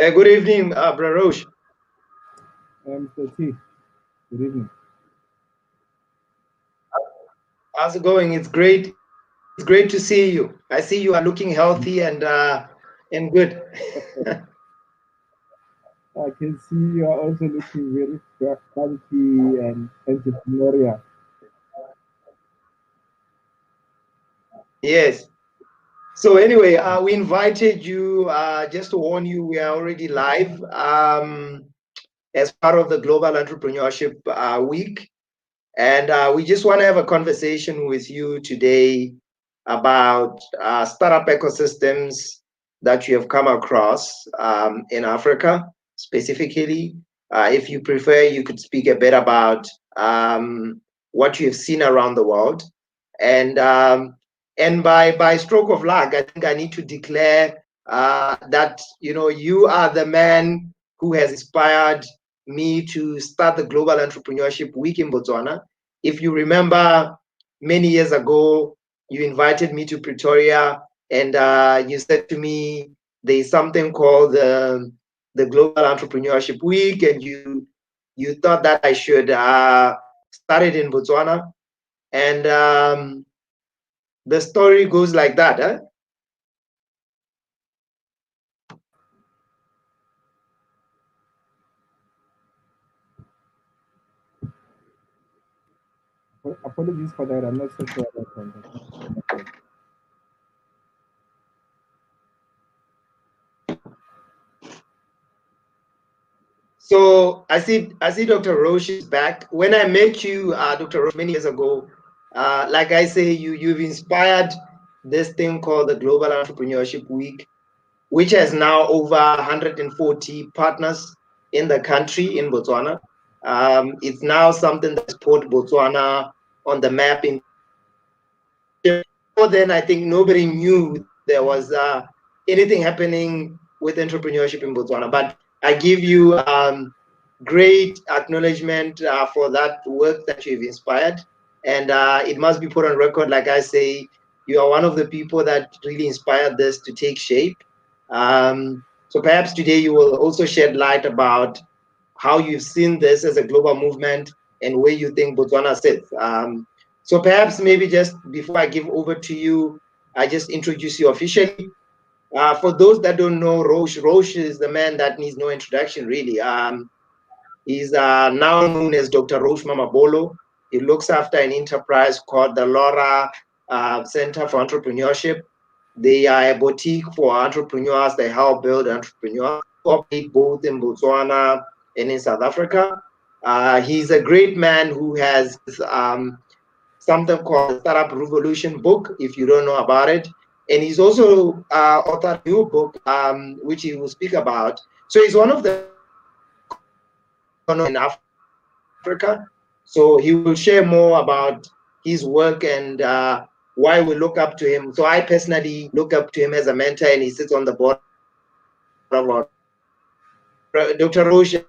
Good evening, Brarosh. Mr. T, good evening. How's it going? It's great. It's great to see you. I see you are looking healthy and good. I can see you are also looking very funky and entrepreneurial. Yes. So anyway, we invited you just to warn you we are already live as part of the Global Entrepreneurship Week, and we just want to have a conversation with you today about startup ecosystems that you have come across in Africa specifically. If you prefer, you could speak a bit about what you have seen around the world, and by stroke of luck, I think I need to declare that you are the man who has inspired me to start the Global Entrepreneurship Week in Botswana. If you remember, many years ago, you invited me to Pretoria, and you said to me, "There's something called the Global Entrepreneurship Week," and you thought that I should start it in Botswana, and the story goes like that. Huh? Apologies for that. I'm not so sure about that. So I see Dr. Roche is back. When I met you, Dr. Roche, many years ago, like I say, you've inspired this thing called the Global Entrepreneurship Week, which has now over 140 partners in the country in Botswana. It's now something that's put Botswana on the map. In before then, I think nobody knew there was anything happening with entrepreneurship in Botswana. But I give you great acknowledgement for that work that you've inspired. And it must be put on record, like I say, you are one of the people that really inspired this to take shape. So perhaps today you will also shed light about how you've seen this as a global movement and where you think Botswana sits. So perhaps maybe just before I give over to you, I just introduce you officially. For those that don't know Roche is the man that needs no introduction, really. He's now known as Dr. Roche Mamabolo. He looks after an enterprise called the Laura Center for Entrepreneurship. They are a boutique for entrepreneurs. They help build entrepreneurs, operate both in Botswana and in South Africa. He's a great man who has something called the Startup Revolution book, if you don't know about it. And he's also authored a new book, which he will speak about. So he's one of the in Africa. So he will share more about his work and why we look up to him. So I personally look up to him as a mentor, and he sits on the board of our Dr. Roche,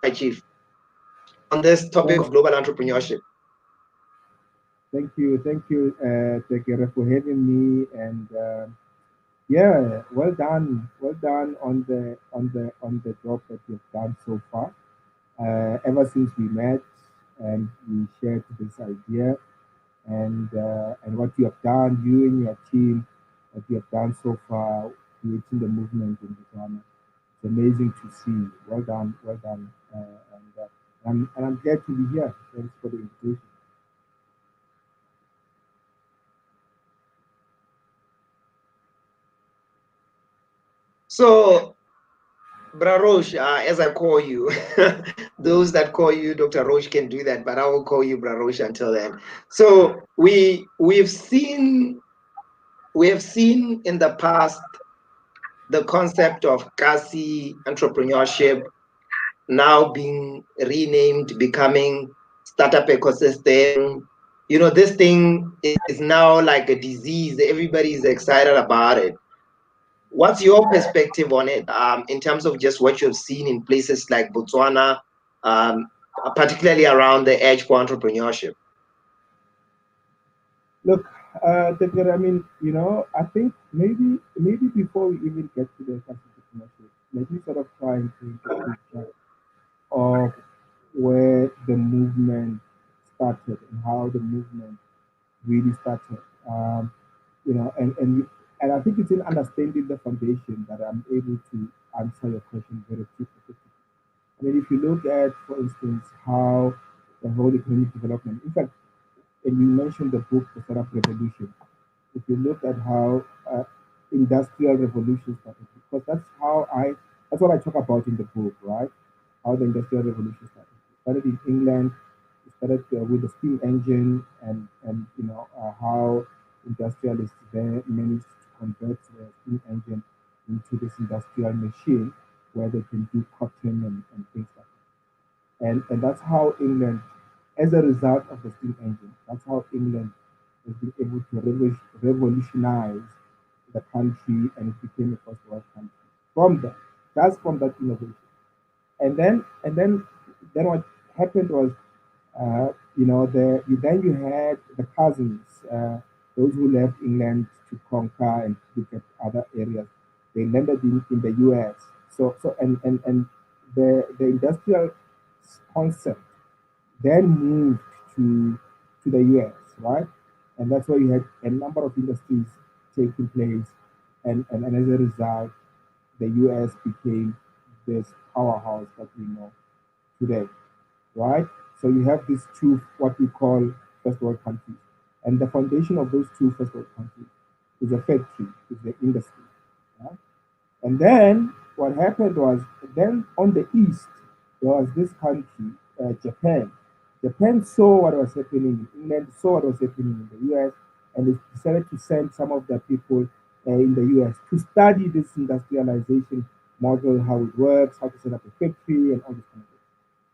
my chief, on this topic Thanks. of global entrepreneurship. Thank you, Tekere, for having me. And yeah, well done on the job that you've done so far. Ever since we met and we shared this idea, and what you have done, you and your team, what you have done so far, creating the movement in Botswana. It's amazing to see. Well done, and I'm glad to be here. Thanks for the invitation. So Bra Roche, as I call you, those that call you Dr. Roche can do that, but I will call you Bra Roche until then. So we have seen in the past the concept of Kasi entrepreneurship now being renamed, becoming startup ecosystem. This thing is now like a disease. Everybody is excited about it. What's your perspective on it in terms of just what you've seen in places like Botswana, um, particularly around the edge for entrepreneurship? Look, I mean, I think maybe before we even get to the entrepreneurship, let me sort of try and paint a picture of where the movement started and how the movement really started. You know, and I think it's in understanding the foundation that I'm able to answer your question very effectively. I mean, if you look at, for instance, how the whole economic development, in fact, and you mentioned the book, The Startup Revolution. If you look at how industrial revolution started, because that's what I talk about in the book, right? How the industrial revolution started. It started in England. It started with the steam engine, and you know how industrialists there managed to convert the steam engine into this industrial machine where they can do cotton and things like that. And that's how England, as a result of the steam engine, that's how England has been able to revolutionize the country, and it became a first world country. From that, that's from that innovation. And then what happened was, then you had the cousins, those who left England to conquer and look at other areas. They landed in the US. And the industrial concept then moved to the US, right? And that's why you had a number of industries taking place, and as a result, the US became this powerhouse that we know today, right? So you have these two, what we call first world countries. And the foundation of those two first world countries is a factory, is the industry. Right? And then what happened was, then on the east, there was this country, Japan. Japan saw what was happening in England, saw what was happening in the US, and it decided to send some of their people in the US to study this industrialization model, how it works, how to set up a factory, and all this kind of thing.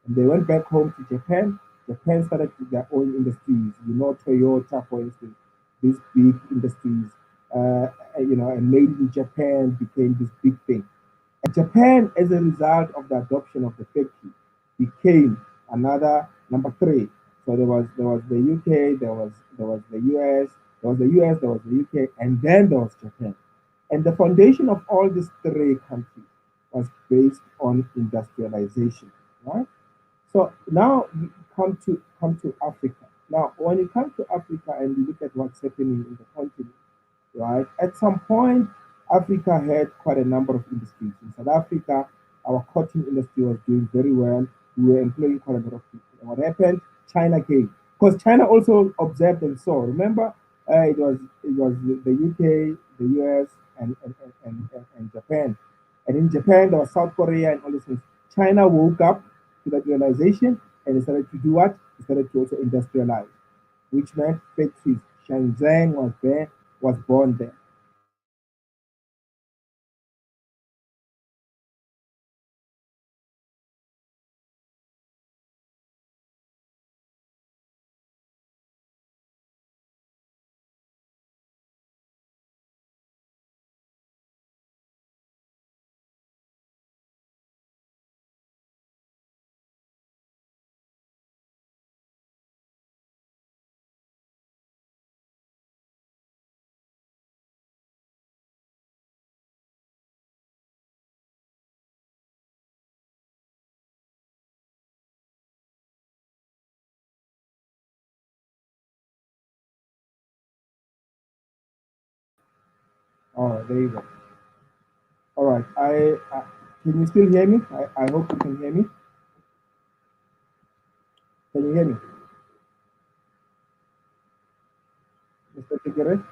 And they went back home to Japan. Japan started with their own industries. You know, Toyota, for instance, these big industries, and made in Japan became this big thing. And Japan, as a result of the adoption of the factory, became another number three. So there was the UK, there was the US, there was the UK, and then there was Japan. And the foundation of all these three countries was based on industrialization, right? So now you come to Africa. Now, when you come to Africa and you look at what's happening in the continent, right? At some point, Africa had quite a number of industries. In South Africa, our cotton industry was doing very well. We were employing quite a lot of people. And what happened? China came, because China also observed and saw. Remember, it was the UK, the US, and Japan. And in Japan, there was South Korea and all these things. China woke up to that realization and they started to do what? They started to also industrialize, which meant factories. Shenzhen was there, was born there. Oh, there you go. All right. Can you still hear me? I hope you can hear me. Can you hear me, Mr. Tigere?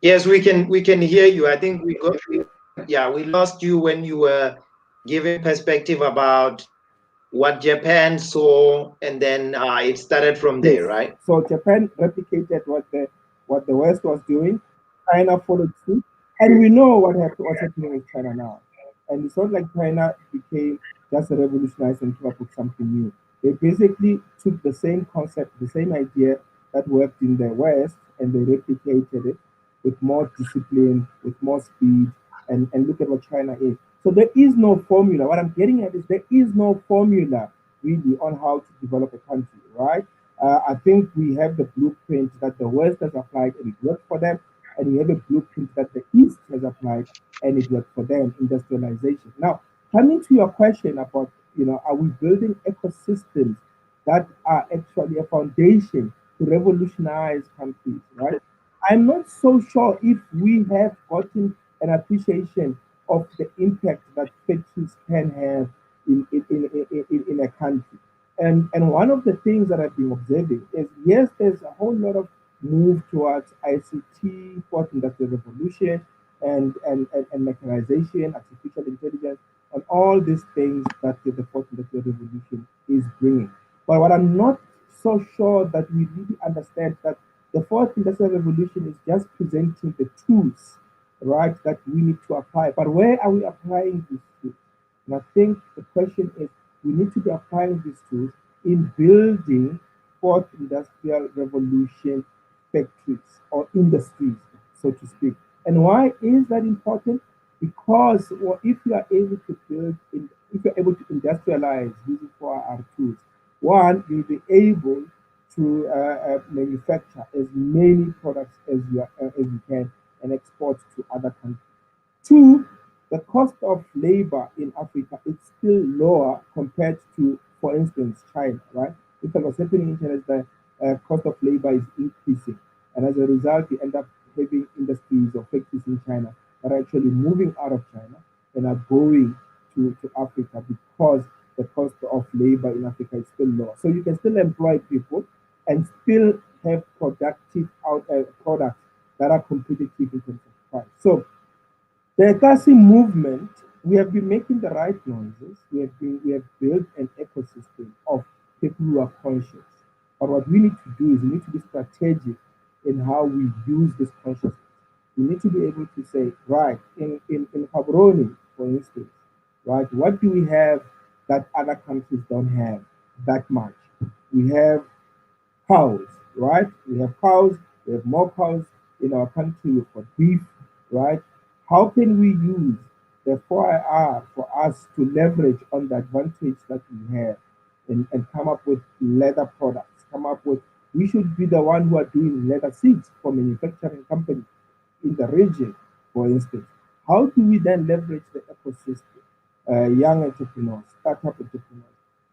Yes, we can hear you. I think yeah, we lost you when you were giving perspective about what Japan saw, and then it started from Yes. there, right? So Japan replicated what the West was doing. China followed suit, and we know what's happening with China now. And it's not like China became just a revolutionized and came up with something new. They basically took the same concept, the same idea that worked in the West, and they replicated it with more discipline, with more speed, and look at what China is. So there is no formula. What I'm getting at is there is no formula really on how to develop a country, right? I think we have the blueprint that the West has applied and it worked for them. and we have a blueprint that the East has applied, and it worked for them, industrialization. Now, coming to your question about, are we building ecosystems that are actually a foundation to revolutionize countries, right? I'm not so sure if we have gotten an appreciation of the impact that factories can have in a country. And one of the things that I've been observing is, yes, there's a whole lot of move towards ICT, fourth industrial revolution, and mechanization, artificial intelligence, and all these things that the fourth industrial revolution is bringing. But what I'm not so sure that we really understand that the fourth industrial revolution is just presenting the tools, right, that we need to apply. But where are we applying these tools? And I think the question is, we need to be applying these tools in building fourth industrial revolution factories or industries, so to speak. And why is that important? Because, well, if you are able to if you're able to industrialize using 4R tools, one, you'll be able to manufacture as many products as you can and export to other countries. Two, the cost of labor in Africa is still lower compared to, for instance, China, right? Because what's happening in China is the cost of labor is increasing. And as a result, you end up having industries or factories in China that are actually moving out of China and are going to Africa because the cost of labor in Africa is still low. So you can still employ people and still have productive products that are competitive in terms of price. So the Ekasi movement, we have been making the right noises. We have built an ecosystem of people who are conscious. But what we need to do is we need to be strategic in how we use this consciousness. We need to be able to say, right, in Gaborone, for instance, right, what do we have that other countries don't have that much? We have cows, right? We have cows, we have more cows in our country, we've got beef, right? How can we use the 4IR for us to leverage on the advantage that we have and come up with leather products, come up with, we should be the one who are doing leather seats for manufacturing companies in the region, for instance. How do we then leverage the ecosystem, young entrepreneurs, startup entrepreneurs,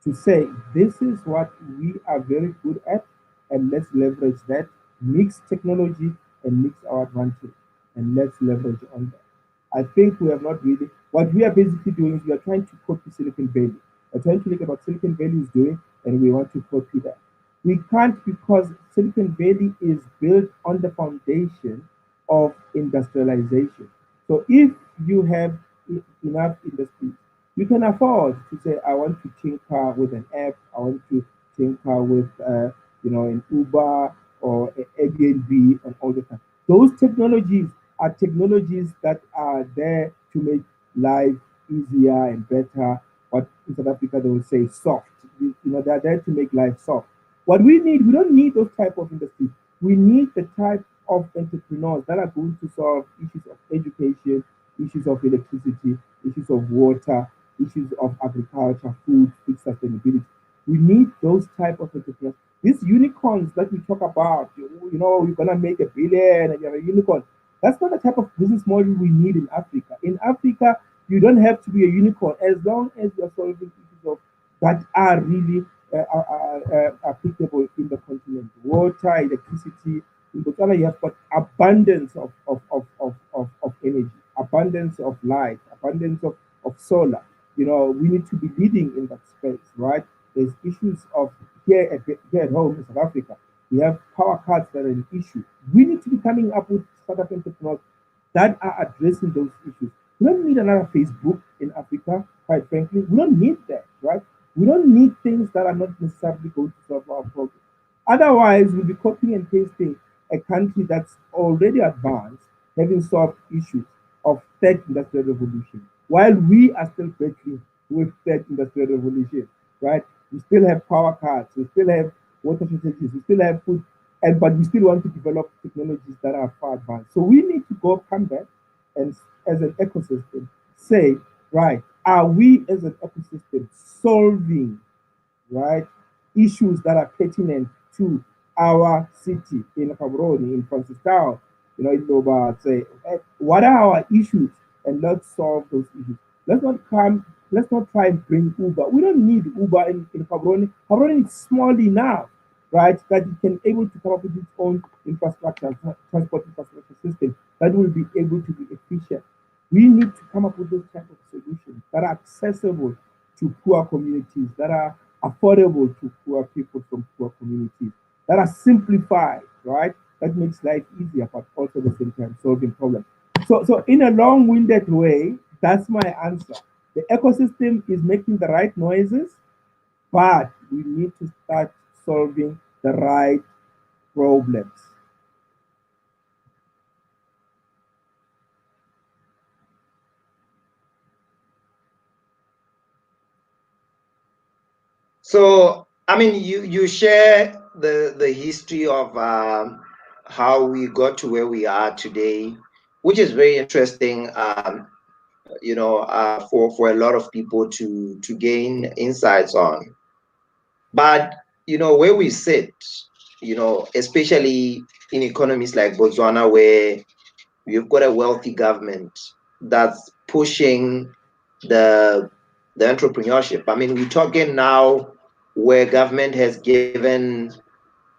to say this is what we are very good at, and let's leverage that, mix technology and mix our advantage, and let's leverage on that. I think we have not really, what we are basically doing is we are trying to copy Silicon Valley. We're trying to look at what Silicon Valley is doing, and we want to copy that. We can't, because Silicon Valley is built on the foundation of industrialization. So if you have enough industries, you can afford to say, I want to tinker with an app, I want to tinker with, an Uber or Airbnb and all the time. Those technologies are technologies that are there to make life easier and better. But in South Africa, they will say soft. They're there to make life soft. What we don't need those type of industries. We need the type of entrepreneurs that are going to solve issues of education, issues of electricity, issues of water, issues of agriculture, food sustainability. We need those type of entrepreneurs. These unicorns that we talk about, we're gonna make $1 billion and you're a unicorn. That's not the type of business model we need in Africa. In Africa, you don't have to be a unicorn as long as you're solving issues of that are really applicable in the continent. Water, electricity. In Botswana, you have got abundance of energy, abundance of light, abundance of solar. We need to be leading in that space, right? There's issues of here at home in South Africa. We have power cuts that are an issue. We need to be coming up with startup entrepreneurs that are addressing those issues. We don't need another Facebook in Africa, quite frankly. We don't need that, right? We don't need things that are not necessarily going to solve our problem. Otherwise, we'll be copying and pasting a country that's already advanced, having solved issues of third industrial revolution, while we are still battling with third industrial revolution, right? We still have power cuts, we still have water shortages, we still have food, but we still want to develop technologies that are far advanced. So we need to come back and, as an ecosystem, say, right, are we as an ecosystem solving, right, issues that are pertinent to our city in Gaborone, in Francistown, say, hey, what are our issues, and let's solve those issues. Let's not come. Let's not try and bring Uber. We don't need Uber in Gaborone. Gaborone is small enough, right, that it can able to come up with its own infrastructure, transport infrastructure system that will be able to be efficient. We need to come up with those type of solutions that are accessible to poor communities, that are affordable to poor people from poor communities, that are simplified, right? That makes life easier, but also at the same time solving problems. So in a long-winded way, that's my answer. The ecosystem is making the right noises, but we need to start solving the right problems. So, I mean, you share the history of how we got to where we are today, which is very interesting. For a lot of people to gain insights on. But where we sit, especially in economies like Botswana, where you've got a wealthy government that's pushing the entrepreneurship. I mean, we're talking now where government has given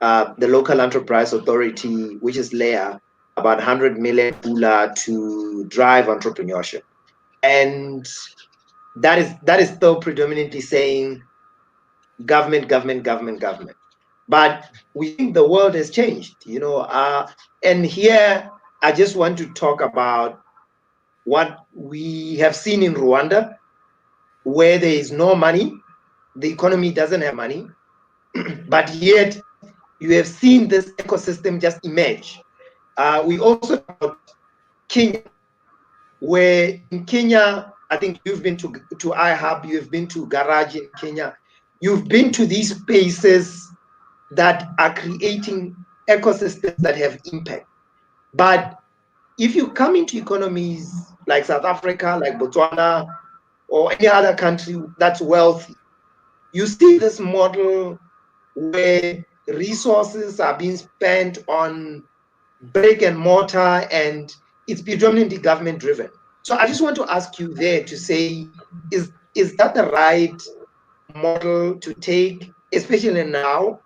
the local enterprise authority, which is LEA, about 100 million pula to drive entrepreneurship, and that is still predominantly saying government, government, government, government. But we think the world has changed, and here I just want to talk about what we have seen in Rwanda, where there is no money, the economy doesn't have money, but yet you have seen this ecosystem just emerge. We also talk about Kenya, where in Kenya, I think you've been to iHub, you've been to Garage in Kenya, you've been to these spaces that are creating ecosystems that have impact. But if you come into economies like South Africa, like Botswana, or any other country that's wealthy, you see this model where resources are being spent on brick and mortar, and it's predominantly government driven. So I just want to ask you there to say, is that the right model to take, especially now,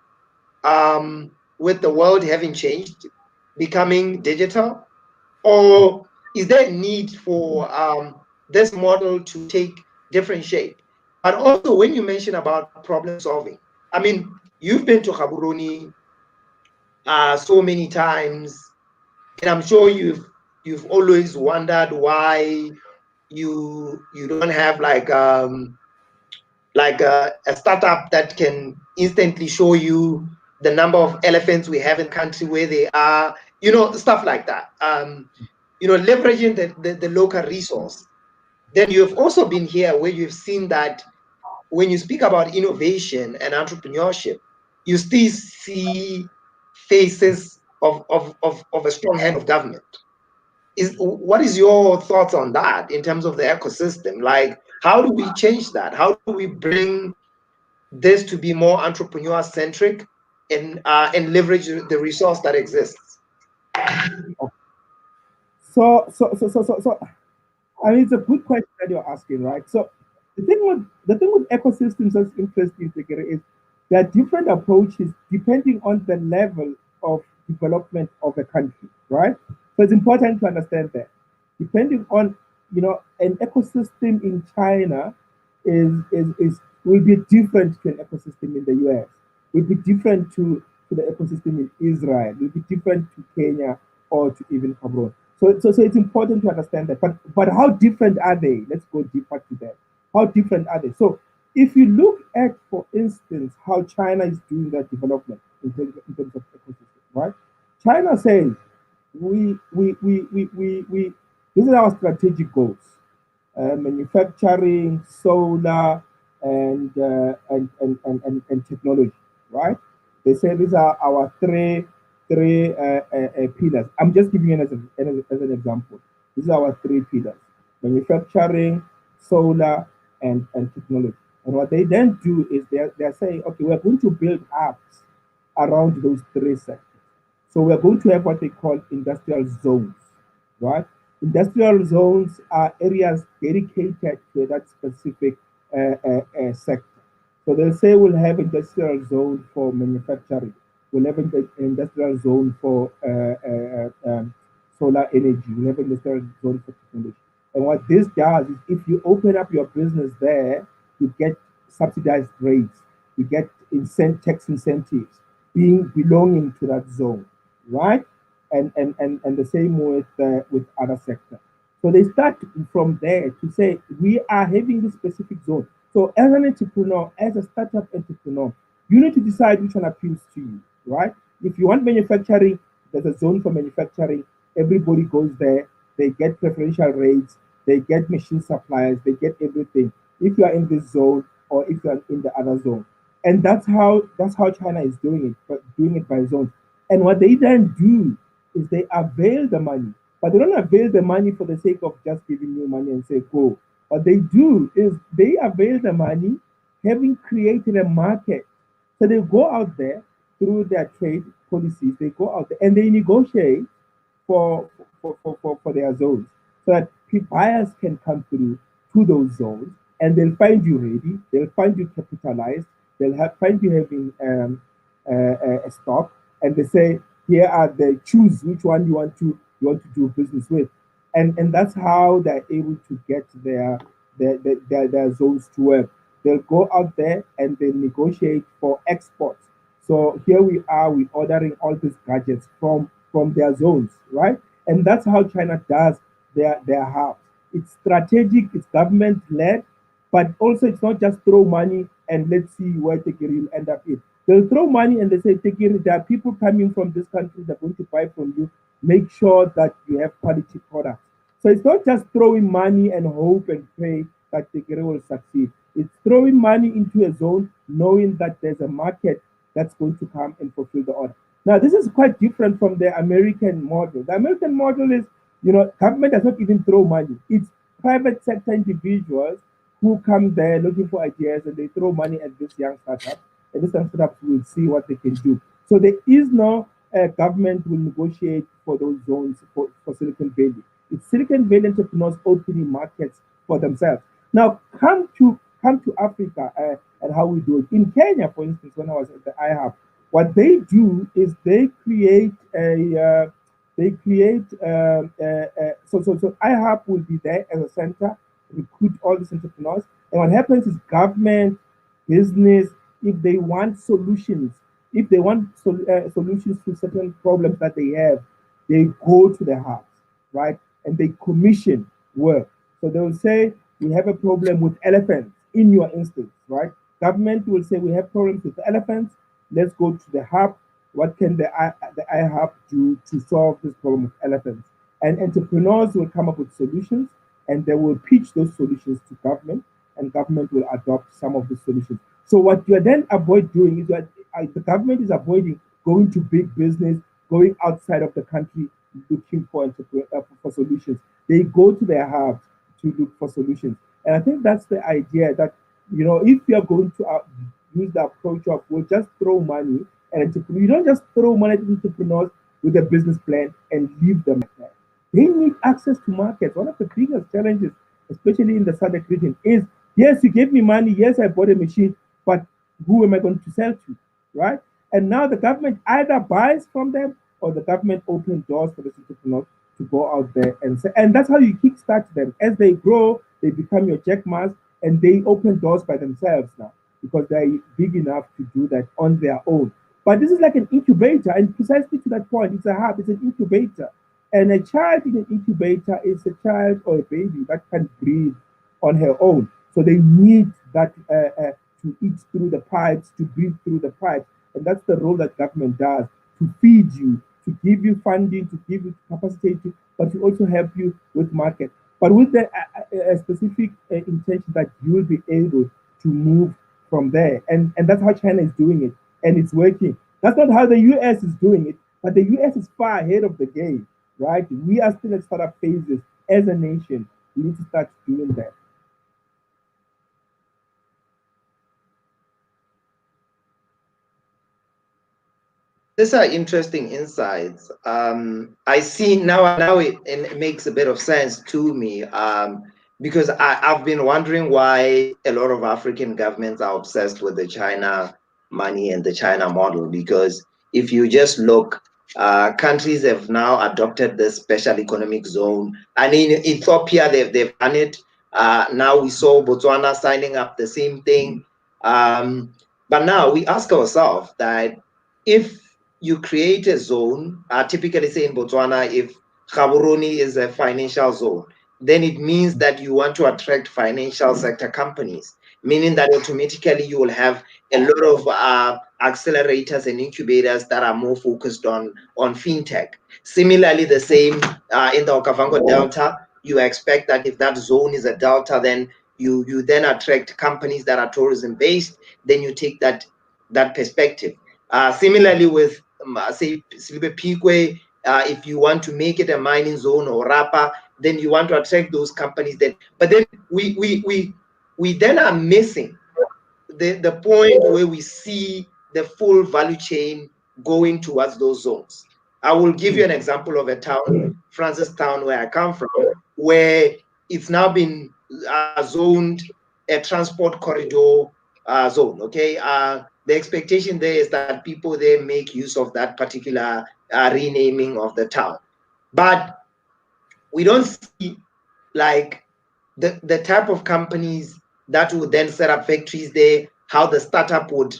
with the world having changed, becoming digital? Or is there a need for this model to take different shape? But also, when you mention about problem solving, I mean, you've been to Gaborone so many times, and I'm sure you've always wondered why you don't have like a startup that can instantly show you the number of elephants we have in country, where they are, stuff like that. Leveraging the local resource. Then you've also been here where you've seen that when you speak about innovation and entrepreneurship, you still see faces of a strong hand of government. What is your thoughts on that in terms of the ecosystem? Like, how do we change that? How do we bring this to be more entrepreneur centric and leverage the resource that exists? So, I mean, it's a good question that you're asking, right? So, the thing with ecosystems that's interesting Tekere, is there are different approaches depending on the level of development of a country, right? So it's important to understand that. Depending on, an ecosystem in China is will be different to an ecosystem in the US, will be different to the ecosystem in Israel, will be different to Kenya or to even Cameroon. So it's important to understand that. But how different are they? Let's go deeper to that. How different are they? So if you look at, for instance, how China is doing that development in terms of ecosystem, right? China says we this is our strategic goals: manufacturing, solar, and technology, right? They say these are our three pillars. I'm just giving you as an example. These are our three pillars: manufacturing, solar, and technology. And what they then do is they're saying, okay, we're going to build apps around those three sectors. So we are going to have what they call industrial zones, right? Industrial zones are areas dedicated to that specific sector. So they'll say we'll have industrial zone for manufacturing. We'll have an industrial zone for solar energy. We'll have an industrial zone for technology. And what this does is if you open up your business there, you get subsidized rates, you get tax incentives being belonging to that zone, right? And the same with other sectors. So they start from there to say we are having this specific zone. So as an entrepreneur, as a startup entrepreneur, you need to decide which one appeals to you, right? If you want manufacturing, there's a zone for manufacturing. Everybody goes there. They get preferential rates. They get machine suppliers. They get everything. If you are in this zone or if you are in the other zone, and that's how China is doing it, but doing it by zones. And what they then do is they avail the money, but they don't avail the money for the sake of just giving you money and say go. What they do is they avail the money, having created a market. So they go out there through their trade policies. They go out there and they negotiate for for their zones so that buyers can come through to those zones and they'll find you ready, they'll find you capitalized, find you having a stock, and they say, here are the choose which one you want to do business with. And that's how they're able to get their zones to work. They'll go out there and they negotiate for exports. So here we are, we ordering all these gadgets from their zones, right? And that's how China does their hubs. It's strategic, it's government led, but also it's not just throw money and let's see where Tekiri will end up in. They'll throw money and they say, Tekiri, there are people coming from this country that are going to buy from you. Make sure that you have quality products. So it's not just throwing money and hope and pray that Tekiri will succeed. It's throwing money into a zone knowing that there's a market that's going to come and fulfill the order. Now, this is quite different from the American model. The American model is, government does not even throw money. It's private sector individuals who come there looking for ideas and they throw money at this young startup, and this young startup will see what they can do. So there is no government will negotiate for those zones for Silicon Valley. It's Silicon Valley entrepreneurs opening markets for themselves. Now, come to Africa and how we do it. In Kenya, for instance, when I was at the IHub, what they do is they create so IHub will be there as a center, recruit all these entrepreneurs, and what happens is government, business, if they want solutions, if they want solutions to certain problems that they have, they go to the hubs, right? And they commission work. So they will say, we have a problem with elephants in your instance, right? Government will say, we have problems with elephants. Let's go to the hub. What can the iHub do to solve this problem of elephants? And entrepreneurs will come up with solutions and they will pitch those solutions to government, and government will adopt some of the solutions. So what you then avoid doing is that the government is avoiding going to big business, going outside of the country looking for solutions. They go to their hubs to look for solutions. And I think that's the idea that, if you're going to use the approach of we'll just throw money and you don't just throw money to entrepreneurs with a business plan and leave them like that. They need access to markets. One of the biggest challenges, especially in the SADC region, is yes, you gave me money, yes, I bought a machine, but who am I going to sell to? Right? And now the government either buys from them or the government opens doors for the entrepreneurs to go out there and say, and that's how you kickstart them. As they grow, they become your Jack Ma's and they open doors by themselves now because they're big enough to do that on their own. But this is like an incubator, and precisely to that point, it's a hub, it's an incubator. And a child in an incubator is a child or a baby that can breathe on her own. So they need that to eat through the pipes, to breathe through the pipes. And that's the role that government does to feed you, to give you funding, to give you capacity, but to also help you with market. But with the specific intention that you will be able to move from there. And that's how China is doing it. And it's working. That's not how the US is doing it, but the US is far ahead of the game, right? We are still at startup phases as a nation. We need to start doing that. These are interesting insights. I see now it makes a bit of sense to me, because I've been wondering why a lot of African governments are obsessed with the China money and the China model. Because if you just look, countries have now adopted this special economic zone. And in Ethiopia, they've done it. Now we saw Botswana signing up the same thing. But now we ask ourselves that if you create a zone, typically say in Botswana, if Gaborone is a financial zone, then it means that you want to attract financial sector companies, meaning that automatically you will have a lot of accelerators and incubators that are more focused on fintech. Similarly, the same in the Okavango Delta, you expect that if that zone is a delta, then you then attract companies that are tourism based. Then you take that perspective. Similarly, with say Silibe Peakway, if you want to make it a mining zone or Rapa, then you want to attract those companies. But then we then are missing the point where we see the full value chain going towards those zones. I will give you an example of a town, Francistown, where I come from, where it's now been zoned a transport corridor zone. Okay, the expectation there is that people there make use of that particular renaming of the town, but we don't see like the type of companies that would then set up factories there, how the startup would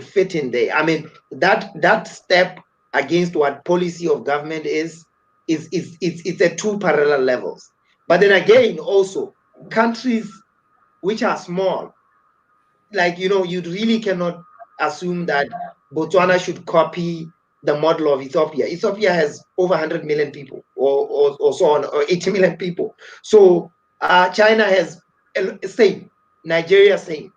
fit in there. I mean, that step against what policy of government is it's at two parallel levels. But then again, also countries which are small, like you really cannot assume that Botswana should copy the model of Ethiopia. Ethiopia has over 100 million people, or so on, or 80 million people. So China has same, Nigeria same,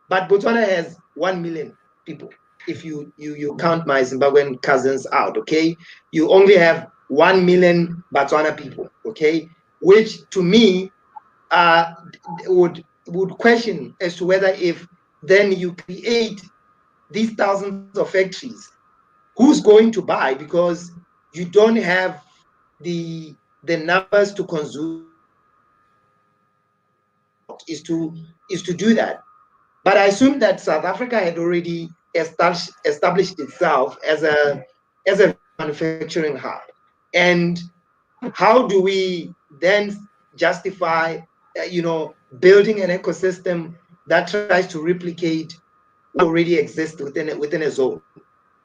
but Botswana has 1 million people. If you count my Zimbabwean cousins out, okay, you only have 1 million Botswana people, okay, which to me uh, would question as to whether if then you create these thousands of factories, who's going to buy, because you don't have the numbers to consume is to do that. But I assume that South Africa had already established itself as a manufacturing hub. And how do we then justify, building an ecosystem that tries to replicate what already exists within a zone?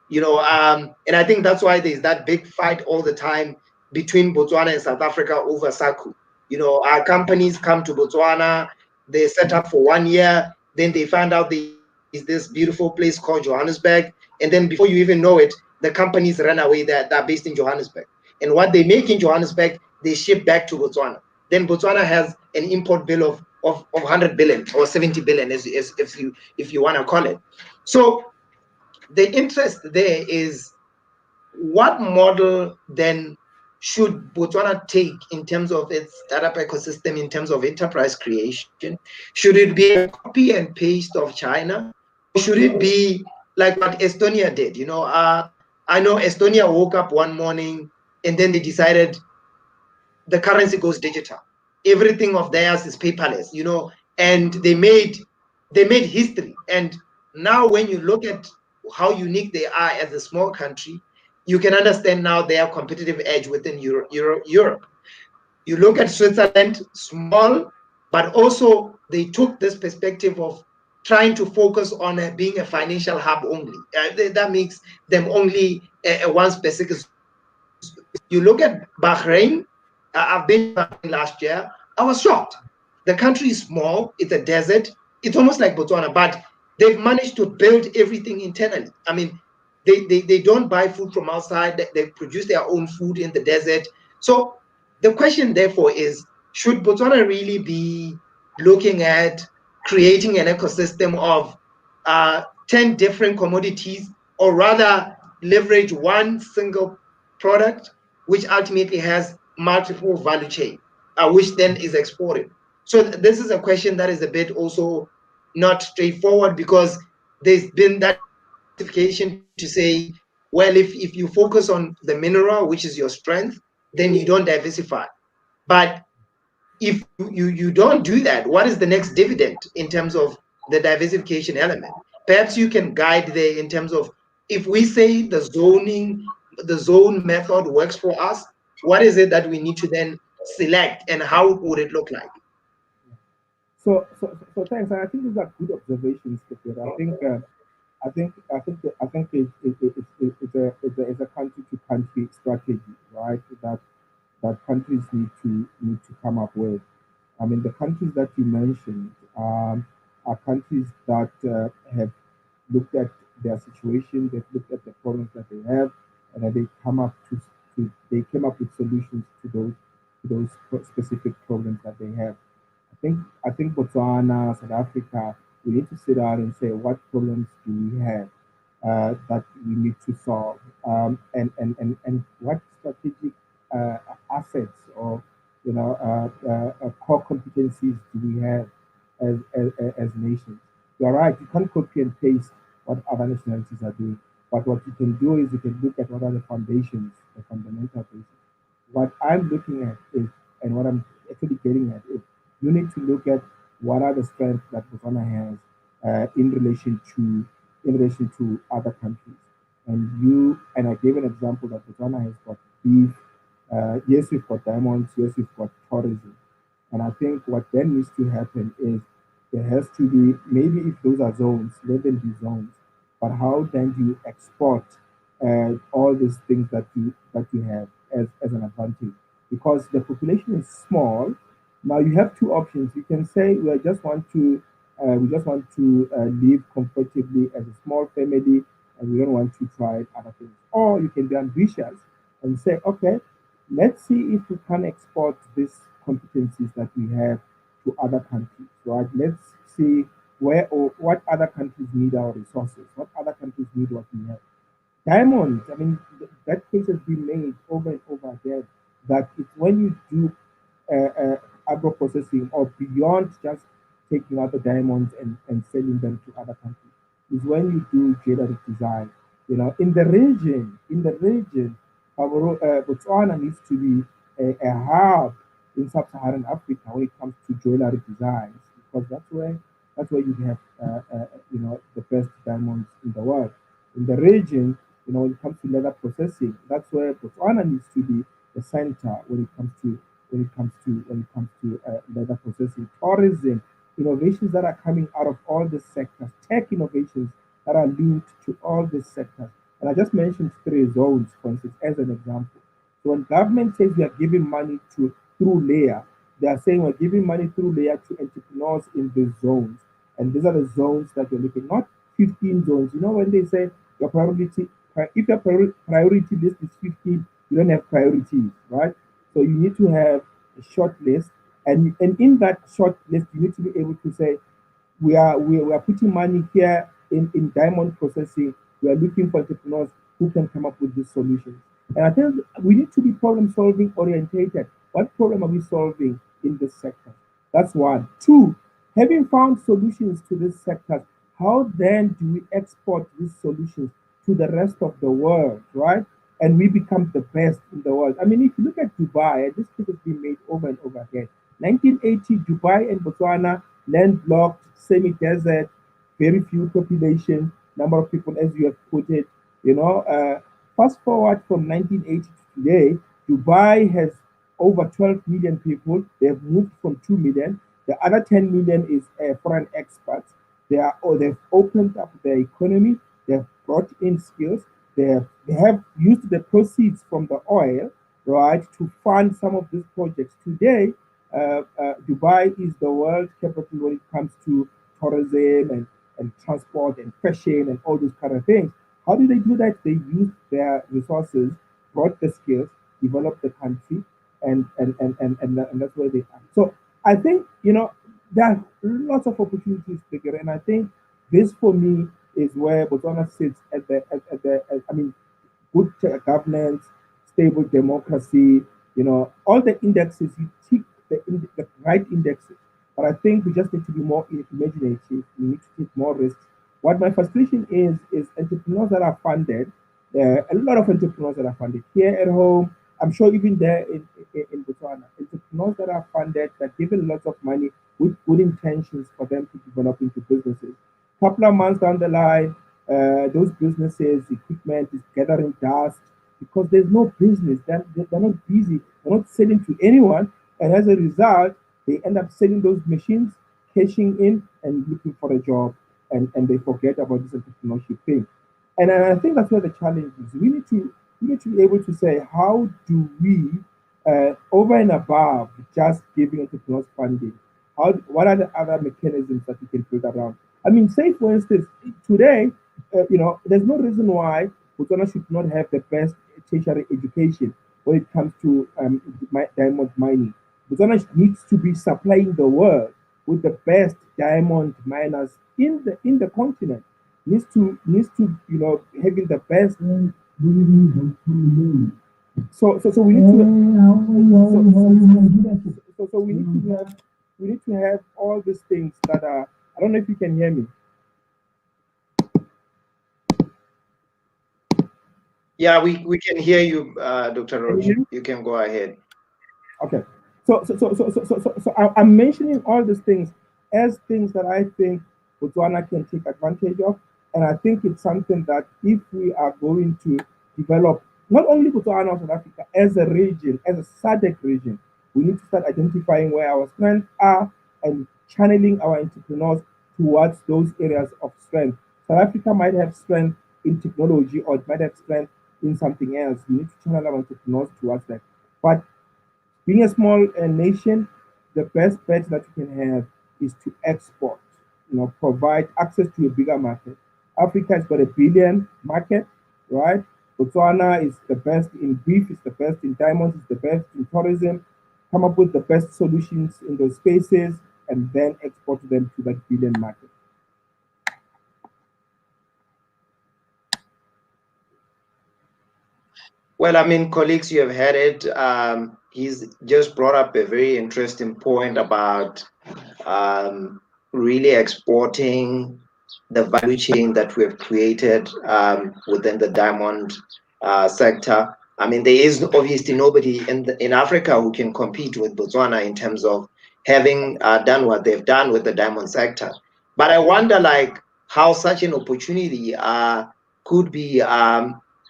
And I think that's why there's that big fight all the time between Botswana and South Africa over SACU. Our companies come to Botswana, they set up for 1 year, then they find out there is this beautiful place called Johannesburg, and then before you even know it, the companies run away that are based in Johannesburg. And what they make in Johannesburg, they ship back to Botswana. Then Botswana has an import bill of 100 billion or 70 billion, as if you want to call it. So the interest there is, what model then should Botswana take in terms of its startup ecosystem, in terms of enterprise creation? Should it be a copy and paste of China, or should it be like what Estonia did? I know Estonia woke up one morning and then they decided the currency goes digital. Everything of theirs is paperless, and they made history. And now when you look at how unique they are as a small country, you can understand now their competitive edge within Europe. You look at Switzerland, small, but also they took this perspective of trying to focus on being a financial hub only. That makes them only a one specific. You look at Bahrain. I've been to Bahrain last year. I was shocked. The country is small. It's a desert. It's almost like Botswana, but they've managed to build everything internally. I mean, they don't buy food from outside. They produce their own food in the desert. So the question, therefore, is, should Botswana really be looking at creating an ecosystem of 10 different commodities, or rather leverage one single product, which ultimately has multiple value chain, which then is exported? So this is a question that is a bit also not straightforward, because there's been that diversification to say, well, if you focus on the mineral, which is your strength, then you don't diversify. But if you don't do that, what is the next dividend in terms of the diversification element? Perhaps you can guide there in terms of, if we say the zone method works for us, what is it that we need to then select and how would it look like? So thanks. And I think these are good observations, Peter. I think it's a country to country strategy, right? That countries need to come up with. I mean, the countries that you mentioned are countries that have looked at their situation, they've looked at the problems that they have, and then they came up with solutions to those specific problems that they have. I think Botswana, South Africa, we need to sit down and say what problems do we have that we need to solve, and what strategic uh, assets or core competencies do we have as nations. You're right. You can't copy and paste what other nationalities are doing, but what you can do is you can look at what are the foundations, the fundamental basis. What I'm looking at is, and what I'm actually getting at is, you need to look at what are the strengths that Botswana has in relation to other countries. And I gave an example that Botswana has got beef. Yes, we've got diamonds. Yes, we've got tourism. And I think what then needs to happen is there has to be, maybe if those are zones, let them be zones. But how then do you export all these things that you have as an advantage? Because the population is small. Now you have two options. You can say we just want to live comfortably as a small family, and we don't want to try other things. Or you can be ambitious and say, okay, let's see if we can export these competencies that we have to other countries, right? Let's see where or what other countries need our resources, what other countries need what we have. Diamonds, I mean, that case has been made over and over again that it's when you do agro processing or beyond just taking out the diamonds and selling them to other countries, is when you do jewelry design. In the region, Botswana needs to be a hub in sub-Saharan Africa when it comes to jewelry designs, because that's where you have the best diamonds in the world. In the region, when it comes to leather processing, that's where Botswana needs to be the center when it comes to leather processing, tourism, innovations that are coming out of all these sectors, tech innovations that are linked to all these sectors. And I just mentioned three zones, for instance, as an example. So when government says we are giving money to through layer, they are saying we're giving money through layer to entrepreneurs in these zones. And these are the zones that you're looking, not 15 zones. When they say your priority, if your priority list is 15, you don't have priorities, right? So you need to have a short list, and in that short list, you need to be able to say, we are putting money here in diamond processing. We are looking for entrepreneurs who can come up with these solutions. And I think we need to be problem solving orientated. What problem are we solving in this sector? That's one. Two, having found solutions to this sector, how then do we export these solutions to the rest of the world, right? And we become the best in the world. I mean, if you look at Dubai, and this case has been made over and over again. 1980, Dubai and Botswana, landlocked, semi-desert, very few population, number of people, as you have put it. Fast forward from 1980 to today, Dubai has over 12 million people. They have moved from 2 million. The other 10 million is foreign expats. They've opened up their economy. They've brought in skills. They have used the proceeds from the oil, right, to fund some of these projects. Today, Dubai is the world capital when it comes to tourism and transport and fashion and all those kind of things. How do they do that? They use their resources, brought the skills, developed the country, and that's where they are. So I think there are lots of opportunities bigger, and I think this for me is where Botswana sits I mean, good governance, stable democracy, all the indexes, you tick the right indexes. But I think we just need to be more imaginative. We need to take more risks What my frustration is entrepreneurs that are funded, a lot of entrepreneurs that are funded here at home. I'm sure even there in Botswana, entrepreneurs that are funded, that given lots of money with good intentions for them to develop into businesses. Couple of months down the line, those businesses, equipment is gathering dust because there's no business. They're not busy. They're not selling to anyone, and as a result, they end up selling those machines, cashing in, and looking for a job, and they forget about this entrepreneurship thing. And I think that's where the challenge is. We need to be able to say, how do we, over and above just giving entrepreneurs funding, what are the other mechanisms that we can build around? I mean, say for instance, today, there's no reason why Botswana should not have the best tertiary education when it comes to diamond mining. Botswana needs to be supplying the world with the best diamond miners in the continent. Needs to having the best. So we need to so we need to have all these things that are. I don't know if you can hear me. Yeah, we can hear you, Dr. Can you Roach. hear me? You can go ahead. Okay. So I'm mentioning all these things as things that I think Botswana can take advantage of, and I think it's something that if we are going to develop not only Botswana or South Africa as a region, as a SADC region, we need to start identifying where our strengths are and channeling our entrepreneurs towards those areas of strength. South Africa might have strength in technology or it might have strength in something else. We need to channel our entrepreneurs towards that. But being a small nation, the best bet that you can have is to export, provide access to a bigger market. Africa has got a billion market, right? Botswana is the best in beef, it's the best in diamonds, it's the best in tourism. Come up with the best solutions in those spaces and then export them to that billion market. Well, I mean, colleagues, you have heard it. He's just brought up a very interesting point about really exporting the value chain that we have created within the diamond sector. I mean, there is obviously nobody in Africa who can compete with Botswana in terms of having done what they've done with the diamond sector. But I wonder, like, how such an opportunity could be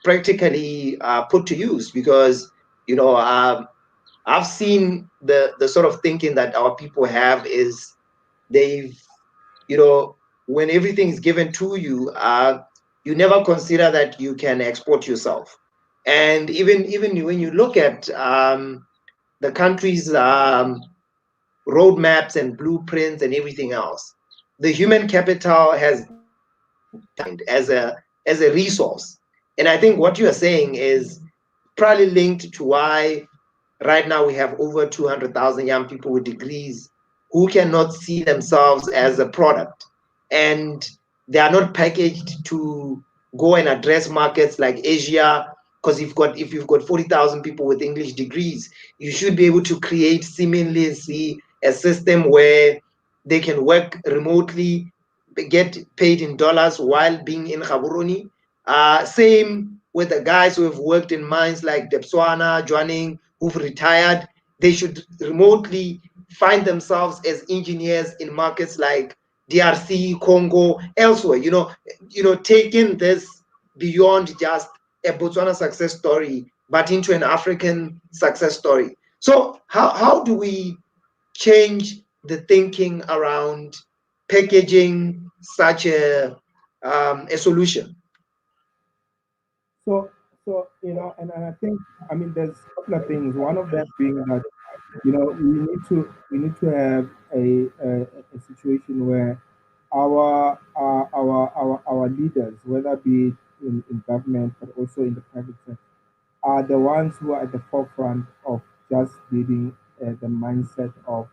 practically put to use, because I've seen the sort of thinking that our people have is they've you know when everything is given to you, you never consider that you can export yourself. And even when you look at the country's roadmaps and blueprints and everything else, the human capital has as a resource. And I think what you are saying is probably linked to why right now we have over 200,000 young people with degrees who cannot see themselves as a product, and they are not packaged to go and address markets like Asia. Because if you've got 40,000 people with English degrees, you should be able to create seamlessly a system where they can work remotely, get paid in dollars while being in Gaborone. Same with the guys who have worked in mines like Debswana, Jwaneng, who've retired. They should remotely find themselves as engineers in markets like DRC, Congo, elsewhere. Taking this beyond just a Botswana success story, but into an African success story. So how do we change the thinking around packaging such a solution? So, and I think, I mean, there's a couple of things. One of them being that, we need to have a situation where our leaders, whether be it in government but also in the private sector, are the ones who are at the forefront of just leading the mindset of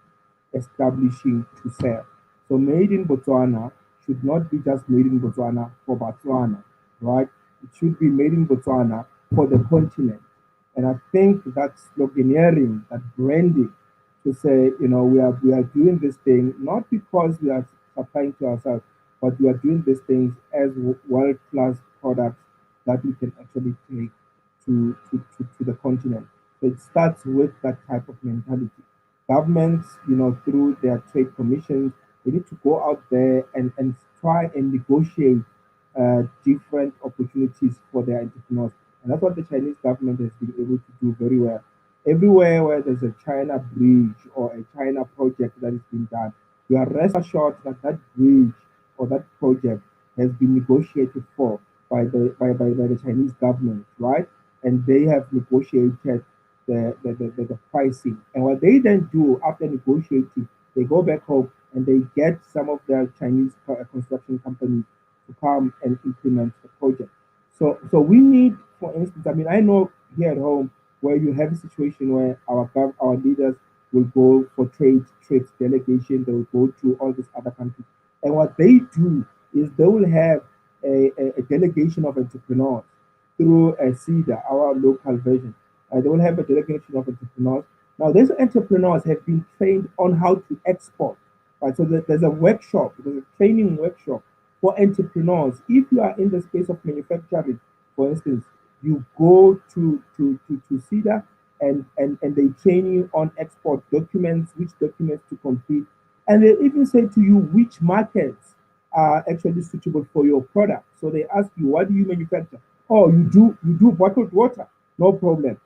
establishing to sell. So made in Botswana should not be just made in Botswana for Botswana, right? It should be made in Botswana for the continent. And I think that sloganeering, that branding, to say, we are doing this thing not because we are supplying to ourselves, but we are doing these things as world class products that we can actually take to the continent. So it starts with that type of mentality. Governments, through their trade commissions, they need to go out there and try and negotiate different opportunities for their entrepreneurs. And that's what the Chinese government has been able to do very well. Everywhere where there's a China bridge or a China project that is being done, you are rest assured that that bridge or that project has been negotiated for by the Chinese government, right? And they have negotiated the pricing. And what they then do after negotiating, they go back home and they get some of their Chinese construction companies to come and implement the project. So we need, for instance, I mean, I know here at home where you have a situation where our leaders will go for trade delegation, they will go to all these other countries. And what they do is they will have a delegation of entrepreneurs through a CEDA, our local version. They will have a delegation of entrepreneurs. Now, these entrepreneurs have been trained on how to export. Right? So there's a workshop, there's a training workshop for entrepreneurs. If you are in the space of manufacturing, for instance, you go to CEDA and they train you on export documents, which documents to complete. And they even say to you which markets are actually suitable for your product. So they ask you, what do you manufacture? Oh, you do bottled water, no problem.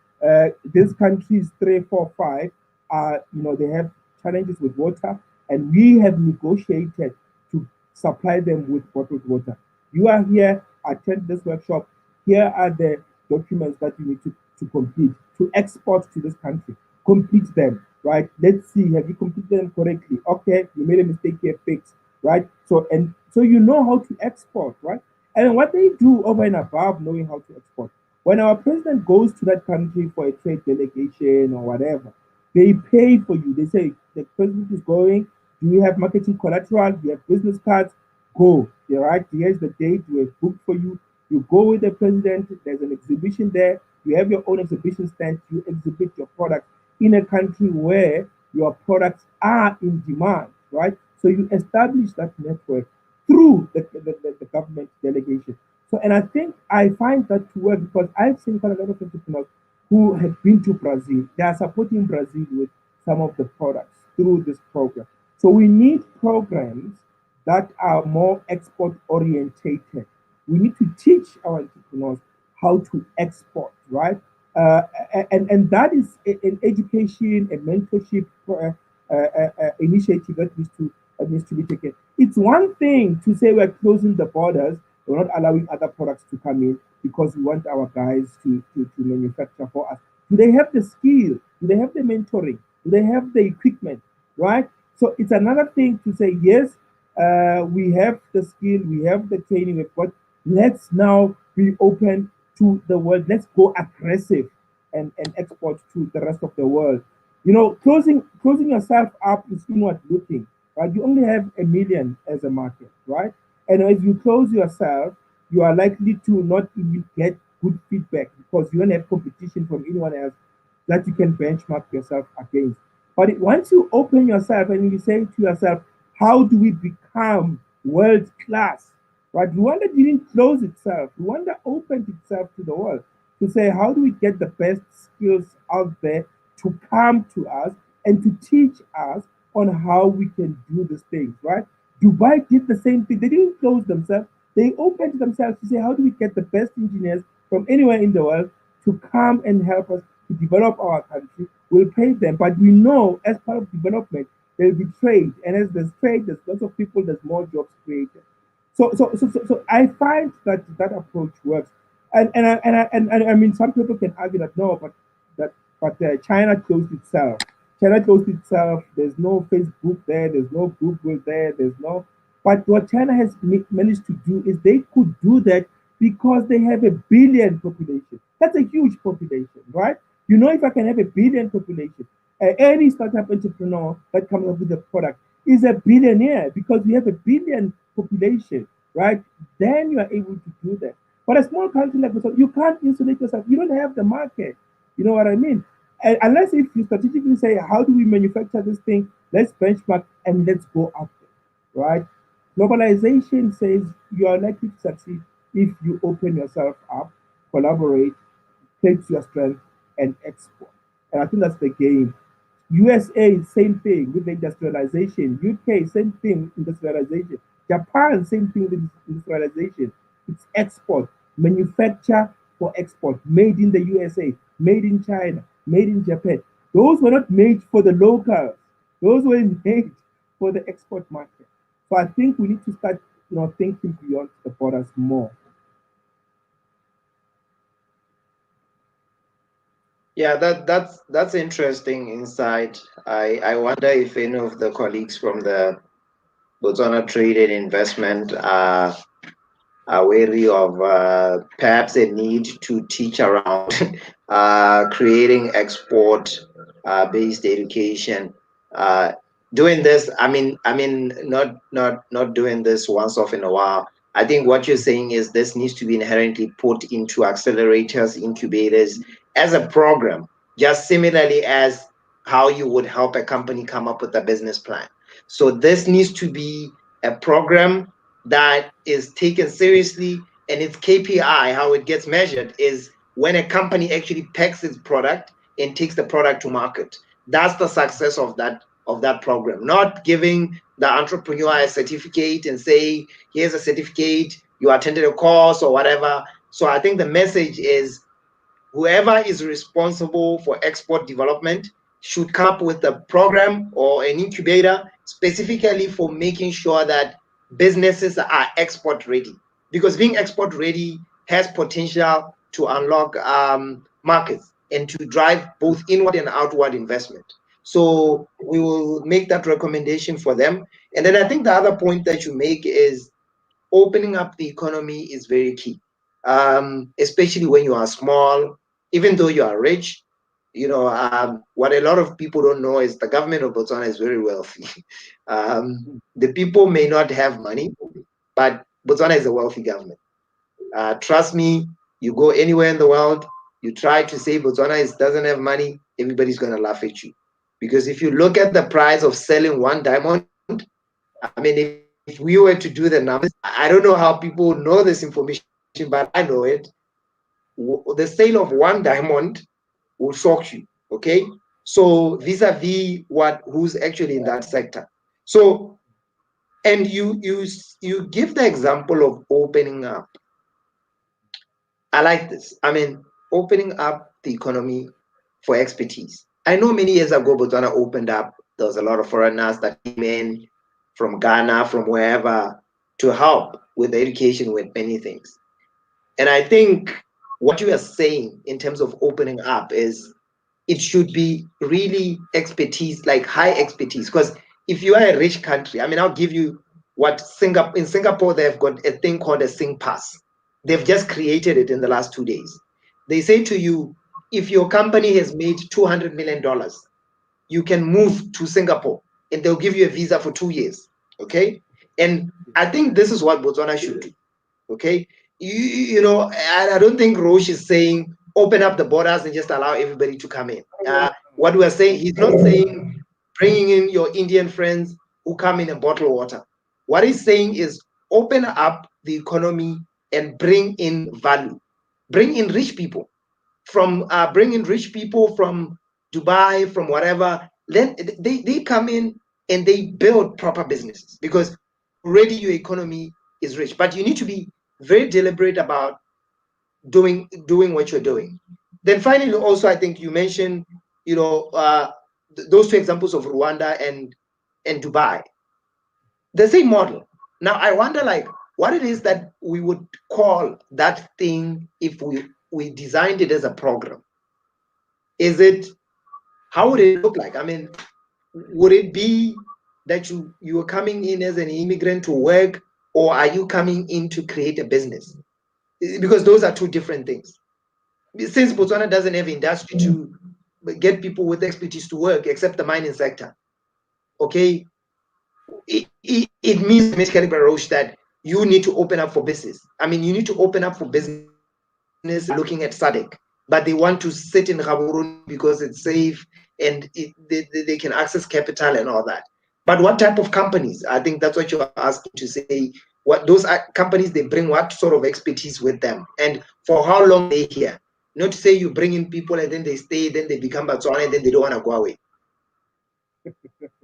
These countries three, four, five, they have challenges with water, and we have negotiated to supply them with bottled water. You are here, attend this workshop. Here are the documents that you need to complete to export to this country. Complete them, right? Let's see, have you completed them correctly? Okay, you made a mistake here, fix, right? So you know how to export, right? And what they do over and above knowing how to export, when our president goes to that country for a trade delegation or whatever, they pay for you. They say the president is going. Do you have marketing collateral? Do you have business cards? Go. You're right. Here's the date. We have booked for you. You go with the president. There's an exhibition there. You have your own exhibition stand. You exhibit your product in a country where your products are in demand, right? So you establish that network through the government delegation. So, and I think I find that to work because I've seen quite a lot of entrepreneurs who have been to Brazil. They are supporting Brazil with some of the products through this program. So we need programs that are more export orientated. We need to teach our entrepreneurs how to export, right? And that is an education, a mentorship initiative that needs to be taken. It's one thing to say we're closing the borders, we're not allowing other products to come in because we want our guys to manufacture for us. Do they have the skill? Do they have the mentoring? Do they have the equipment? Right? So it's another thing to say, yes, we have the skill, we have the training, but let's now be open to the world. Let's go aggressive and export to the rest of the world. Closing yourself up is inward looking, right? You only have a million as a market, right? And if you close yourself, you are likely to not even get good feedback because you don't have competition from anyone else that you can benchmark yourself against. But once you open yourself and you say to yourself, how do we become world class? Right? Rwanda didn't close itself. Rwanda opened itself to the world to say, how do we get the best skills out there to come to us and to teach us on how we can do these things, right? Dubai did the same thing. They didn't close themselves. They opened themselves to say, how do we get the best engineers from anywhere in the world to come and help us to develop our country? We'll pay them. But we know as part of development, there'll be trade. And as there's trade, there's lots of people, there's more jobs created. So I find that that approach works. And I mean, some people can argue that no, but China closed itself. China closed itself. There's no Facebook there. There's no Google there. There's no. But what China has managed to do is they could do that because they have a billion population. That's a huge population, right? If I can have a billion population, any startup entrepreneur that comes up with a product is a billionaire because we have a billion population, right? Then you are able to do that. But a small country like Brazil, you can't insulate yourself. You don't have the market. You know what I mean? Unless if you strategically say, how do we manufacture this thing? Let's benchmark and let's go after, right? Globalization says you are likely to succeed if you open yourself up, collaborate, takes your strength, and export. And I think that's the game. USA, same thing with the industrialization. UK, same thing, industrialization. Japan, same thing with industrialization. It's export, manufacture for export, made in the USA, made in China, made in Japan. Those were not made for the locals. Those were made for the export market. So I think we need to start, thinking beyond the borders more. Yeah, that's interesting insight. I wonder if any of the colleagues from the Botswana Trade and Investment are wary of perhaps a need to teach around creating export based education. Uh, Doing this, not doing this once off in a while. I think what you're saying is this needs to be inherently put into accelerators, incubators as a program, just similarly as how you would help a company come up with a business plan. So this needs to be a program that is taken seriously, and its KPI, how it gets measured, is when a company actually packs its product and takes the product to market. That's the success of that program. Not giving the entrepreneur a certificate and say, here's a certificate, you attended a course or whatever. So I think the message is whoever is responsible for export development should come up with a program or an incubator specifically for making sure that businesses are export ready. Because being export ready has potential to unlock markets and to drive both inward and outward investment. So we will make that recommendation for them. And then I think the other point that you make is opening up the economy is very key, especially when you are small, even though you are rich. What a lot of people don't know is the government of Botswana is very wealthy. The people may not have money, but Botswana is a wealthy government. Trust me, you go anywhere in the world, you try to say Botswana doesn't have money, everybody's going to laugh at you. Because if you look at the price of selling one diamond, if we were to do the numbers, I don't know how people know this information, but I know it. The sale of one diamond will shock you. Okay, so vis-a-vis who's actually in that sector. So, and you give the example of opening up. I like this. Opening up the economy for expertise. I know many years ago, Botswana opened up. There was a lot of foreigners that came in from Ghana, from wherever, to help with education, with many things. And I think what you are saying in terms of opening up is it should be really expertise, like high expertise. Because if you are a rich country, I'll give you what Singapore, in Singapore, they've got a thing called a Sing Pass. They've just created it in the last 2 days. They say to you, if your company has made $200 million, you can move to Singapore and they'll give you a visa for 2 years. Okay. And I think this is what Botswana should do. Okay. I don't think Roche is saying open up the borders and just allow everybody to come in. What we're saying, he's not saying bringing in your Indian friends who come in a bottle of water. What he's saying is open up the economy and bring in value, bring in rich people from Dubai, from whatever. Then they come in and they build proper businesses because already your economy is rich. But you need to be very deliberate about doing what you're doing. Then finally, also, I think you mentioned, those two examples of Rwanda and Dubai, the same model. Now I wonder, like, what it is that we would call that thing if we designed it as a program. Is it How would it look like? Would it be that you are coming in as an immigrant to work, or are you coming in to create a business? Because those are two different things. Since Botswana doesn't have industry to get people with expertise to work, except the mining sector, okay, it means automatically, Barosh, that you need to open up for business. You need to open up for business looking at SADC, but they want to sit in Gaborone because it's safe and they can access capital and all that. But what type of companies? I think that's what you're asking, to say what those companies, they bring what sort of expertise with them, and for how long they here. Not to say you bring in people and then they stay, then they become Botswana, and then they don't want to go away.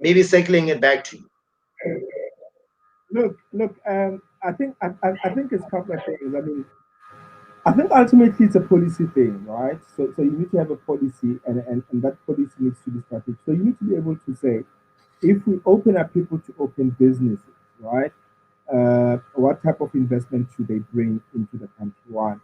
Maybe circling it back to you. Look. I think it's a couple of things. I mean, I think ultimately it's a policy thing, right? So you need to have a policy, and that policy needs to be strategic. So you need to be able to say, if we open up people to open businesses, right? What type of investment should they bring into the country? One,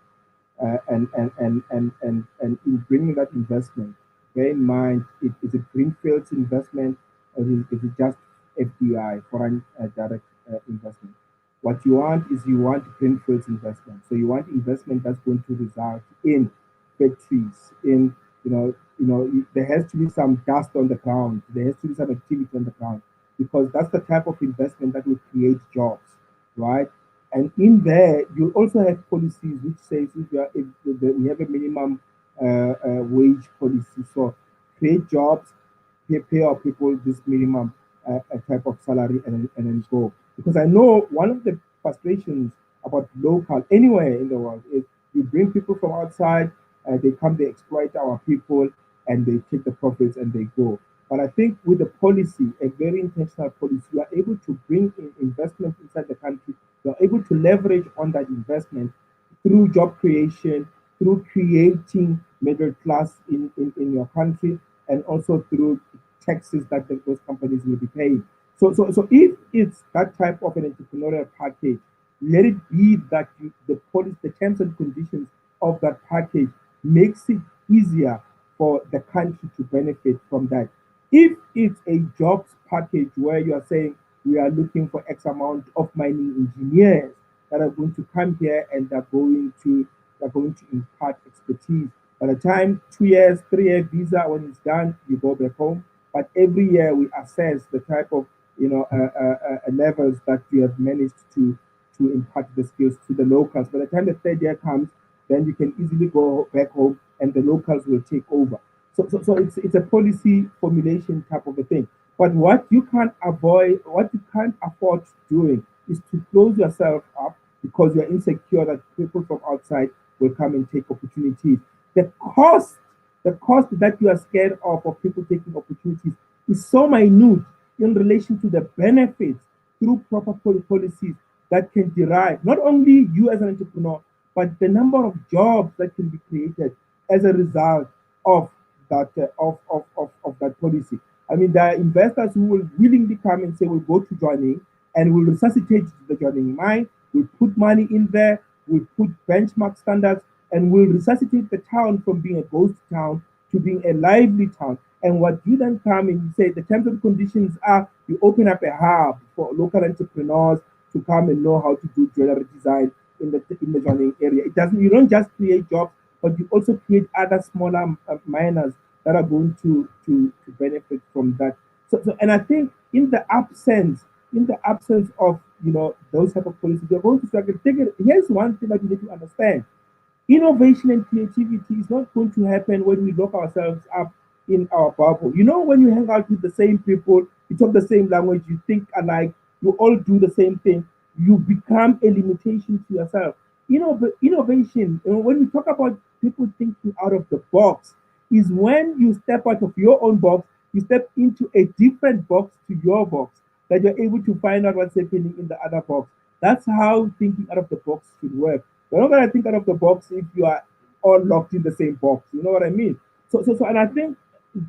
and in bringing that investment, bear in mind, is it greenfields investment, or is it just FDI, foreign direct investment? What you want is, you want greenfields investment. So you want investment that's going to result in factories, in, there has to be some dust on the ground, there has to be some activity on the ground, because that's the type of investment that will create jobs, right? And in there, you also have policies which says, if we have a minimum wage policy, so create jobs, pay our people this minimum type of salary, and then go. Because I know one of the frustrations about local anywhere in the world is, you bring people from outside, they come, they exploit our people, and they take the profits and they go. But I think with the policy, a very intentional policy, you are able to bring in investment inside the country. You're able to leverage on that investment through job creation, through creating middle class in your country, and also through taxes that those companies will be paying. So if it's that type of an entrepreneurial package, let it be that the terms and conditions of that package makes it easier for the country to benefit from that. If it's a jobs package where you are saying, we are looking for X amount of mining engineers that are going to come here, and they're going to impart expertise. By the time 2 years, 3 year visa, when it's done, you go back home. But every year we assess the type of, levels that you have managed to impart the skills to the locals. By the time the third year comes, then you can easily go back home, and the locals will take over. So it's a policy formulation type of a thing. But what you can't afford doing, is to close yourself up, because you're insecure that people from outside will come and take opportunities. The cost, the cost that you are scared of people taking opportunities, is so minute in relation to the benefits through proper policies that can derive, not only you as an entrepreneur, but the number of jobs that can be created as a result of of that policy. I mean, there are investors who will willingly come and say, we'll go to joining, and we'll resuscitate the joining mine, we'll put money in there, we'll put benchmark standards, and we'll resuscitate the town from being a ghost town to being a lively town. And what you then come and you say, the terms and conditions are, you open up a hub for local entrepreneurs to come and know how to do jewelry design in the joining area. It doesn't. You don't just create jobs, but you also create other smaller miners that are going to benefit from that. And I think in the absence of, those type of policies, they're going to struggle. Here's one thing that you need to understand: innovation and creativity is not going to happen when we lock ourselves up in our bubble. When you hang out with the same people, you talk the same language, you think alike, you all do the same thing, you become a limitation to yourself. Innovation, when we talk about people thinking out of the box, is when you step out of your own box, you step into a different box to your box, that you're able to find out what's happening in the other box. That's how thinking out of the box should work. You're not gonna think out of the box if you are all locked in the same box. You know what I mean? And I think,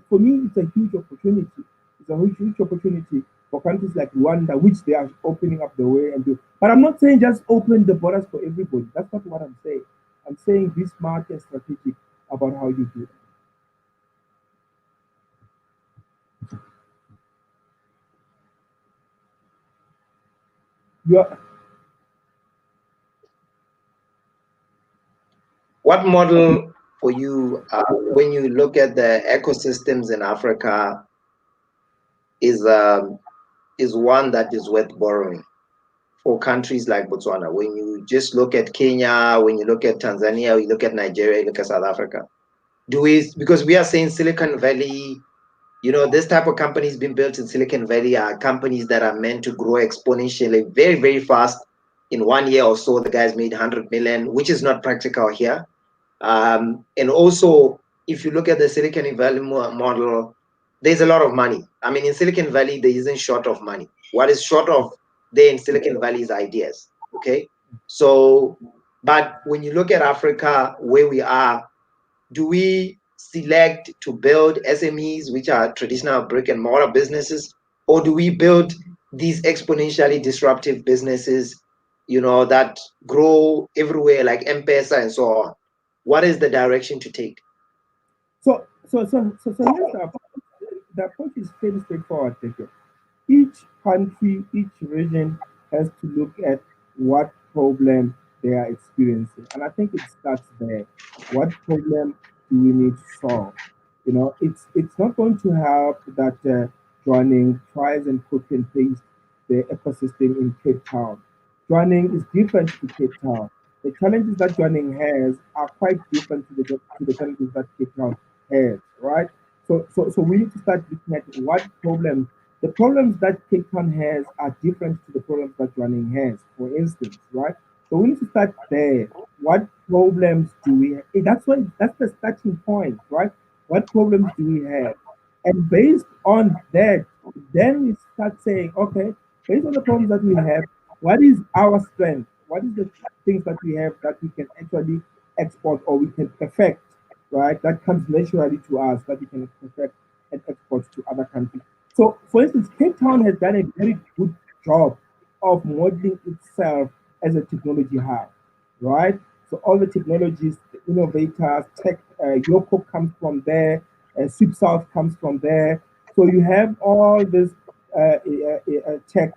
for me, it's a huge opportunity. It's a huge opportunity for countries like Rwanda, which they are opening up the way and do. But I'm not saying just open the borders for everybody. That's not what I'm saying. I'm saying be smart and strategic about how you do that. You're, What model for you, when you look at the ecosystems in Africa, is um, is one that is worth borrowing for countries like Botswana? When you just look at Kenya, when you look at Tanzania, you look at Nigeria, you look at South Africa. Do we, because we are saying Silicon Valley, This type of companies being built in Silicon Valley are companies that are meant to grow exponentially very, very fast. In 1 year or so, the guys made 100 million, which is not practical here. And also, if you look at the Silicon Valley model, there's a lot of money. I mean, in Silicon Valley, there isn't short of money. What is short of there in Silicon Valley is ideas. Okay. So, but when you look at Africa, where we are, do we select to build SMEs, which are traditional brick and mortar businesses, or do we build these exponentially disruptive businesses, that grow everywhere like M-Pesa and so on? What is the direction to take? So here's the approach is fairly straightforward. Take each country, each region has to look at what problem they are experiencing. And I think it starts there. What problem do we need to solve? It's not going to help that Joining tries and copy and paste the ecosystem in Cape Town. Joining is different to Cape Town. The challenges that Joining has are quite different to the challenges that Cape Town has, right? So we need to start looking at what problems the problems that Cape Town has are different to the problems that Running has, for instance, right? So we need to start there. What problems do we have? That's the starting point, right? What problems do we have? And based on that, then we start saying, okay, based on the problems that we have, what is our strength? What is the things that we have that we can actually export or we can perfect, right? That comes naturally to us that we can perfect and export to other countries. So, for instance, Cape Town has done a very good job of modeling itself as a technology hub, right? So, all the technologies, the innovators, tech, Yoko comes from there, Sweep South comes from there. So, you have all these tech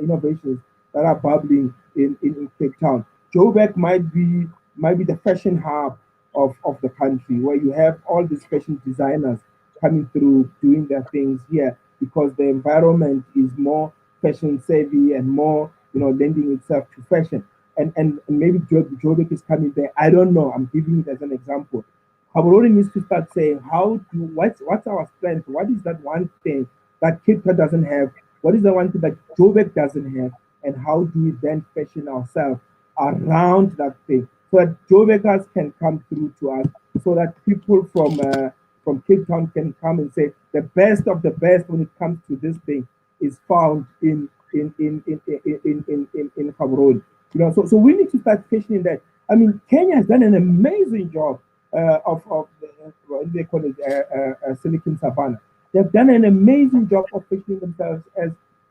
innovations that are bubbling in Cape Town. Joburg might be the fashion hub of the country, where you have all these fashion designers coming through doing their things here because the environment is more fashion savvy and more lending itself to fashion. And maybe Joburg is coming there. I don't know. I'm giving it as an example. Gaborone needs to start saying what's our strength? What is that one thing that Cape Town doesn't have? What is the one thing that Joburg doesn't have? And how do we then fashion ourselves around that thing so that Joburgers can come through to us, so that people from Cape Town can come and say the best of the best when it comes to this thing is found in Gaborone. So we need to start fashioning that. I mean, Kenya has done an amazing job of what they call it Silicon Savannah. They've done an amazing job of fashioning themselves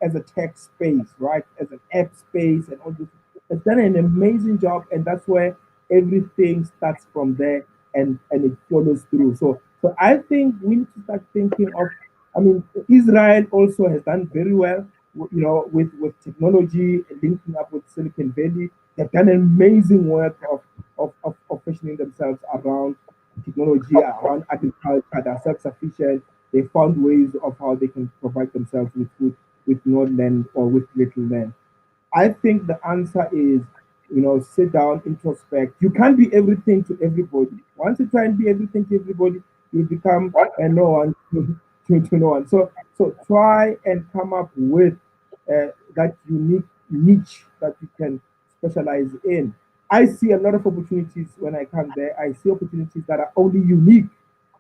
as a tech space, right? As an app space and all this. They've done an amazing job, and that's where everything starts from there and it follows through. So I think we need to start thinking of. I mean, Israel also has done very well, with technology linking up with Silicon Valley. They've done amazing work of fashioning themselves around technology, around agriculture. They're self-sufficient. They found ways of how they can provide themselves with food with no land or with little land. I think the answer is, sit down, introspect. You can't be everything to everybody. Once you try and be everything to everybody, you become a no one to no one. So try and come up with that unique niche that you can specialize in. I see a lot of opportunities when I come there. I see opportunities that are only unique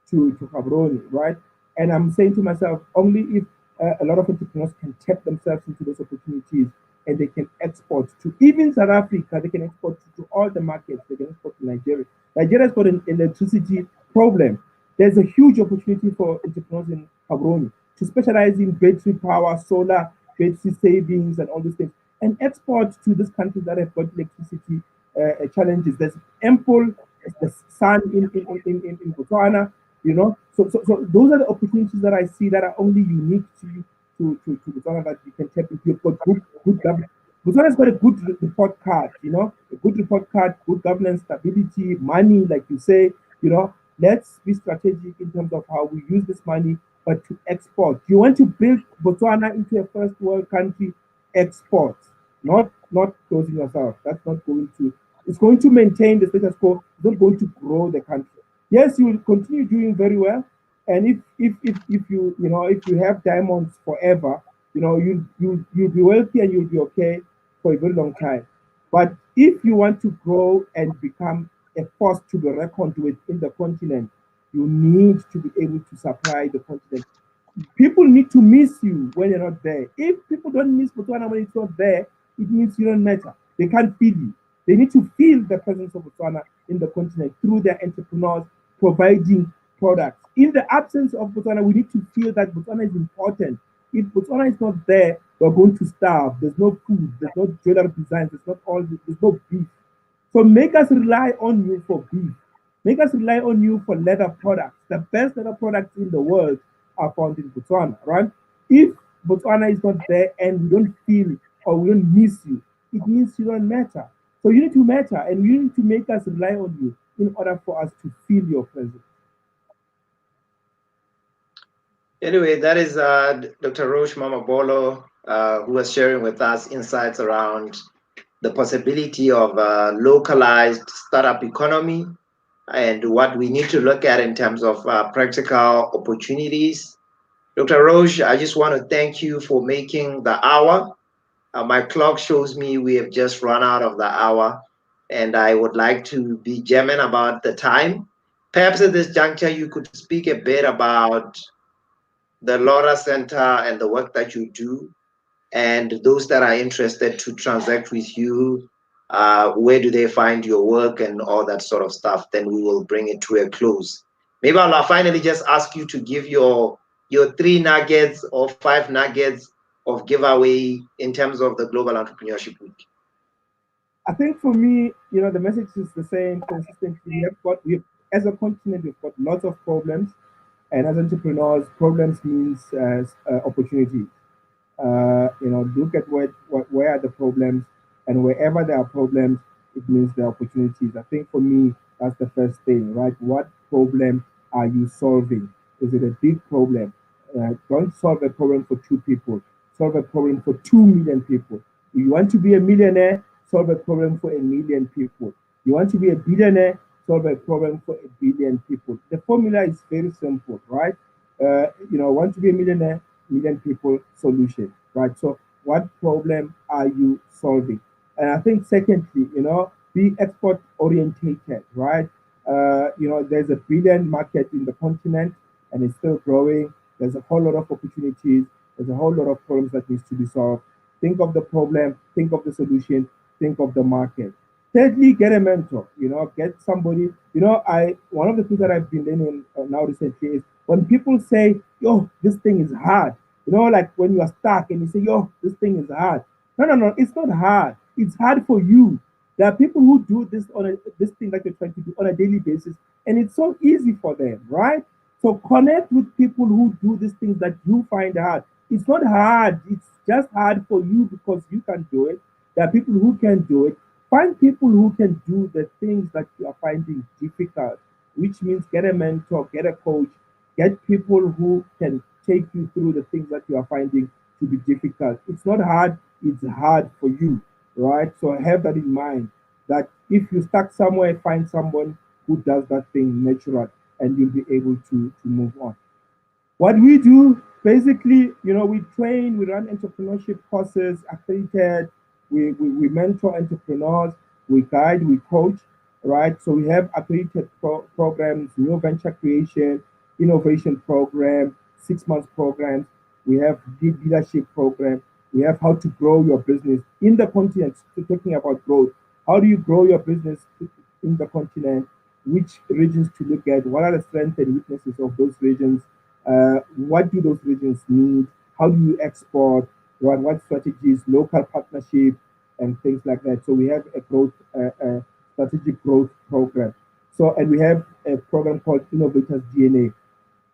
to Gaborone, right? And I'm saying to myself, only if a lot of entrepreneurs can tap themselves into those opportunities and they can export to even South Africa, they can export to all the markets, they can export to Nigeria. Nigeria's got an electricity problem. There's a huge opportunity for entrepreneurs in Gaborone to specialize in battery power, solar, battery savings, and all these things, and export to these countries that have got electricity challenges. There's ample the sun in Botswana, So those are the opportunities that I see that are only unique to Botswana that you can tap into. You've got good governance. Botswana's got a good report card, a good report card, good governance, stability, money, like you say, let's be strategic in terms of how we use this money, but to export. You want to build Botswana into a first world country, export, not closing yourself. That's not going to, it's going to maintain the status quo, it's not going to grow the country. Yes, you will continue doing very well, And if if you have diamonds forever, you'll be wealthy and you'll be okay for a very long time. But if you want to grow and become a force to be reckoned with in the continent, you need to be able to supply the continent. People need to miss you when you're not there. If people don't miss Botswana when it's not there, it means you don't matter. They can't feel you. They need to feel the presence of Botswana in the continent through their entrepreneurs providing products. In the absence of Botswana, we need to feel that Botswana is important. If Botswana is not there, we're going to starve. There's no food, there's no jewelry designs, there's no beef. So make us rely on you for beef. Make us rely on you for leather products. The best leather products in the world are found in Botswana, right? If Botswana is not there and we don't feel or we don't miss you, it means you don't matter. So you need to matter and you need to make us rely on you in order for us to feel your presence. Anyway, that is Dr. Roche Mamabolo, who was sharing with us insights around the possibility of a localized startup economy and what we need to look at in terms of practical opportunities. Dr. Roche, I just want to thank you for making the hour. My clock shows me we have just run out of the hour, and I would like to be german about the time. Perhaps at this juncture, you could speak a bit about the LoRa Center and the work that you do, and those that are interested to transact with you, where do they find your work and all that sort of stuff? Then we will bring it to a close. Maybe I'll finally just ask you to give your 3 nuggets or 5 nuggets of giveaway in terms of the Global Entrepreneurship Week. I think for me, the message is the same consistently. As a continent, we've got lots of problems, and as entrepreneurs, problems means opportunities. Look at where are the problems, and wherever there are problems, it means there are opportunities. I think for me, that's the first thing, right? What problem are you solving? Is it a big problem? Don't solve a problem for two people. Solve a problem for 2 million people. If you want to be a millionaire, solve a problem for 1 million people. You want to be a billionaire, solve a problem for 1 billion people. The formula is very simple, right? Want to be a millionaire, million people solution, right? So what problem are you solving? And I think secondly, be export orientated, right? There's a brilliant market in the continent and it's still growing. There's a whole lot of opportunities. There's a whole lot of problems that needs to be solved. Think of the problem, think of the solution, think of the market. Thirdly, get a mentor. Get somebody. I one of the things that I've been learning now recently is when people say, "Yo, this thing is hard." Like when you are stuck and you say, "Yo, this thing is hard." No, no, no, it's not hard. It's hard for you. There are people who do this thing that you're trying to do on a daily basis, and it's so easy for them, right? So connect with people who do these things that you find hard. It's not hard. It's just hard for you because you can do it. There are people who can do it. Find people who can do the things that you are finding difficult, which means get a mentor, get a coach, get people who can take you through the things that you are finding to be difficult. It's not hard, it's hard for you, right? So have that in mind that if you stuck somewhere, find someone who does that thing natural and you'll be able to move on. What we do, basically, we train, we run entrepreneurship courses, accredited, we mentor entrepreneurs, we guide, we coach, right? So we have accredited programs, new venture creation, innovation program, 6 months programs. We have deep leadership program. We have how to grow your business in the continent. So talking about growth, how do you grow your business in the continent? Which regions to look at? What are the strengths and weaknesses of those regions? What do those regions need? How do you export? What strategies, local partnership, and things like that. So we have a strategic growth program. So and we have a program called Innovators DNA.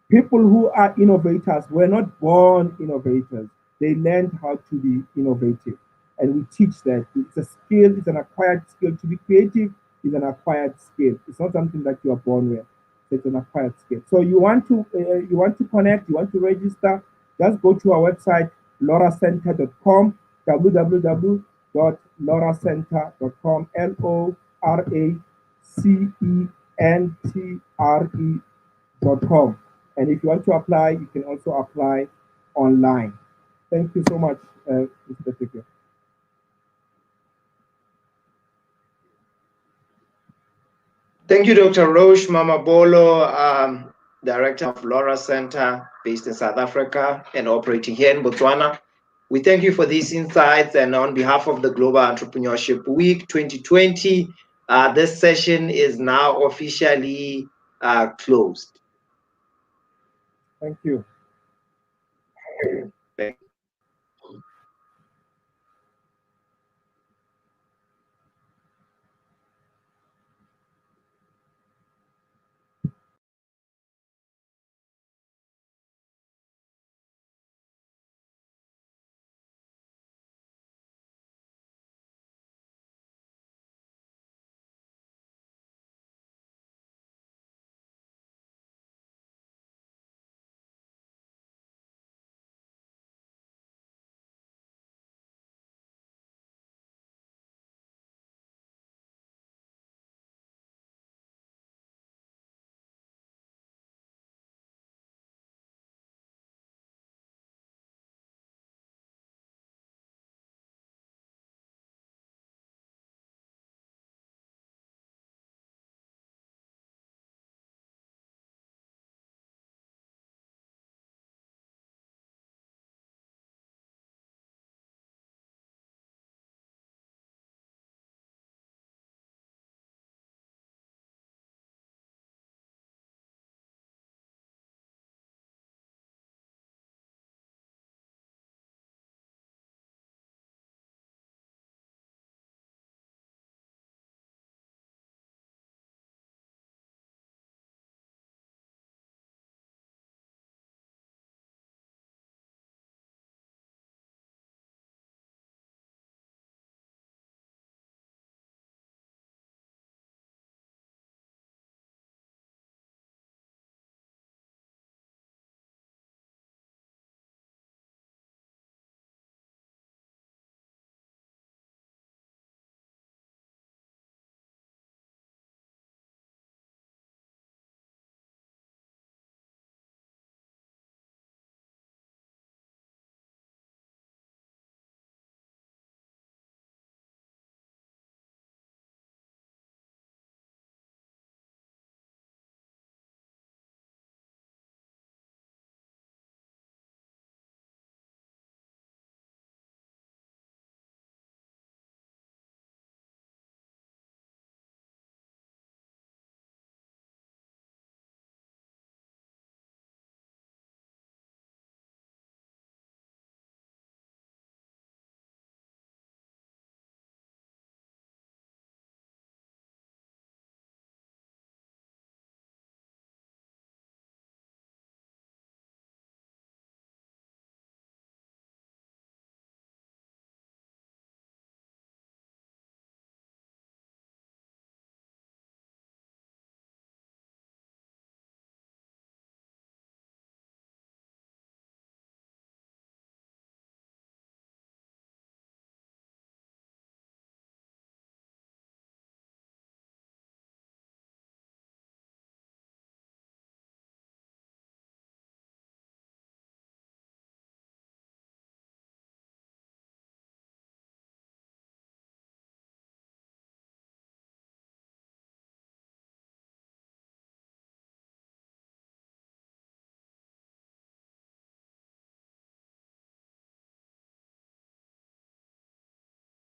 People who are innovators were not born innovators. They learned how to be innovative. And we teach that. It's a skill, it's an acquired skill. To be creative is an acquired skill. It's not something that you are born with. It's an acquired skill. So you want to connect, you want to register, just go to our website, loracenter.com, www.loracenter.com, LORACENTRE.com. And if you want to apply, you can also apply online. Thank you so much, Mr. Teke. Thank you, Dr. Roche Mamabolo, Director of LoRa Center based in South Africa and operating here in Botswana. We thank you for these insights, and on behalf of the Global Entrepreneurship Week 2020, this session is now officially closed. Thank you.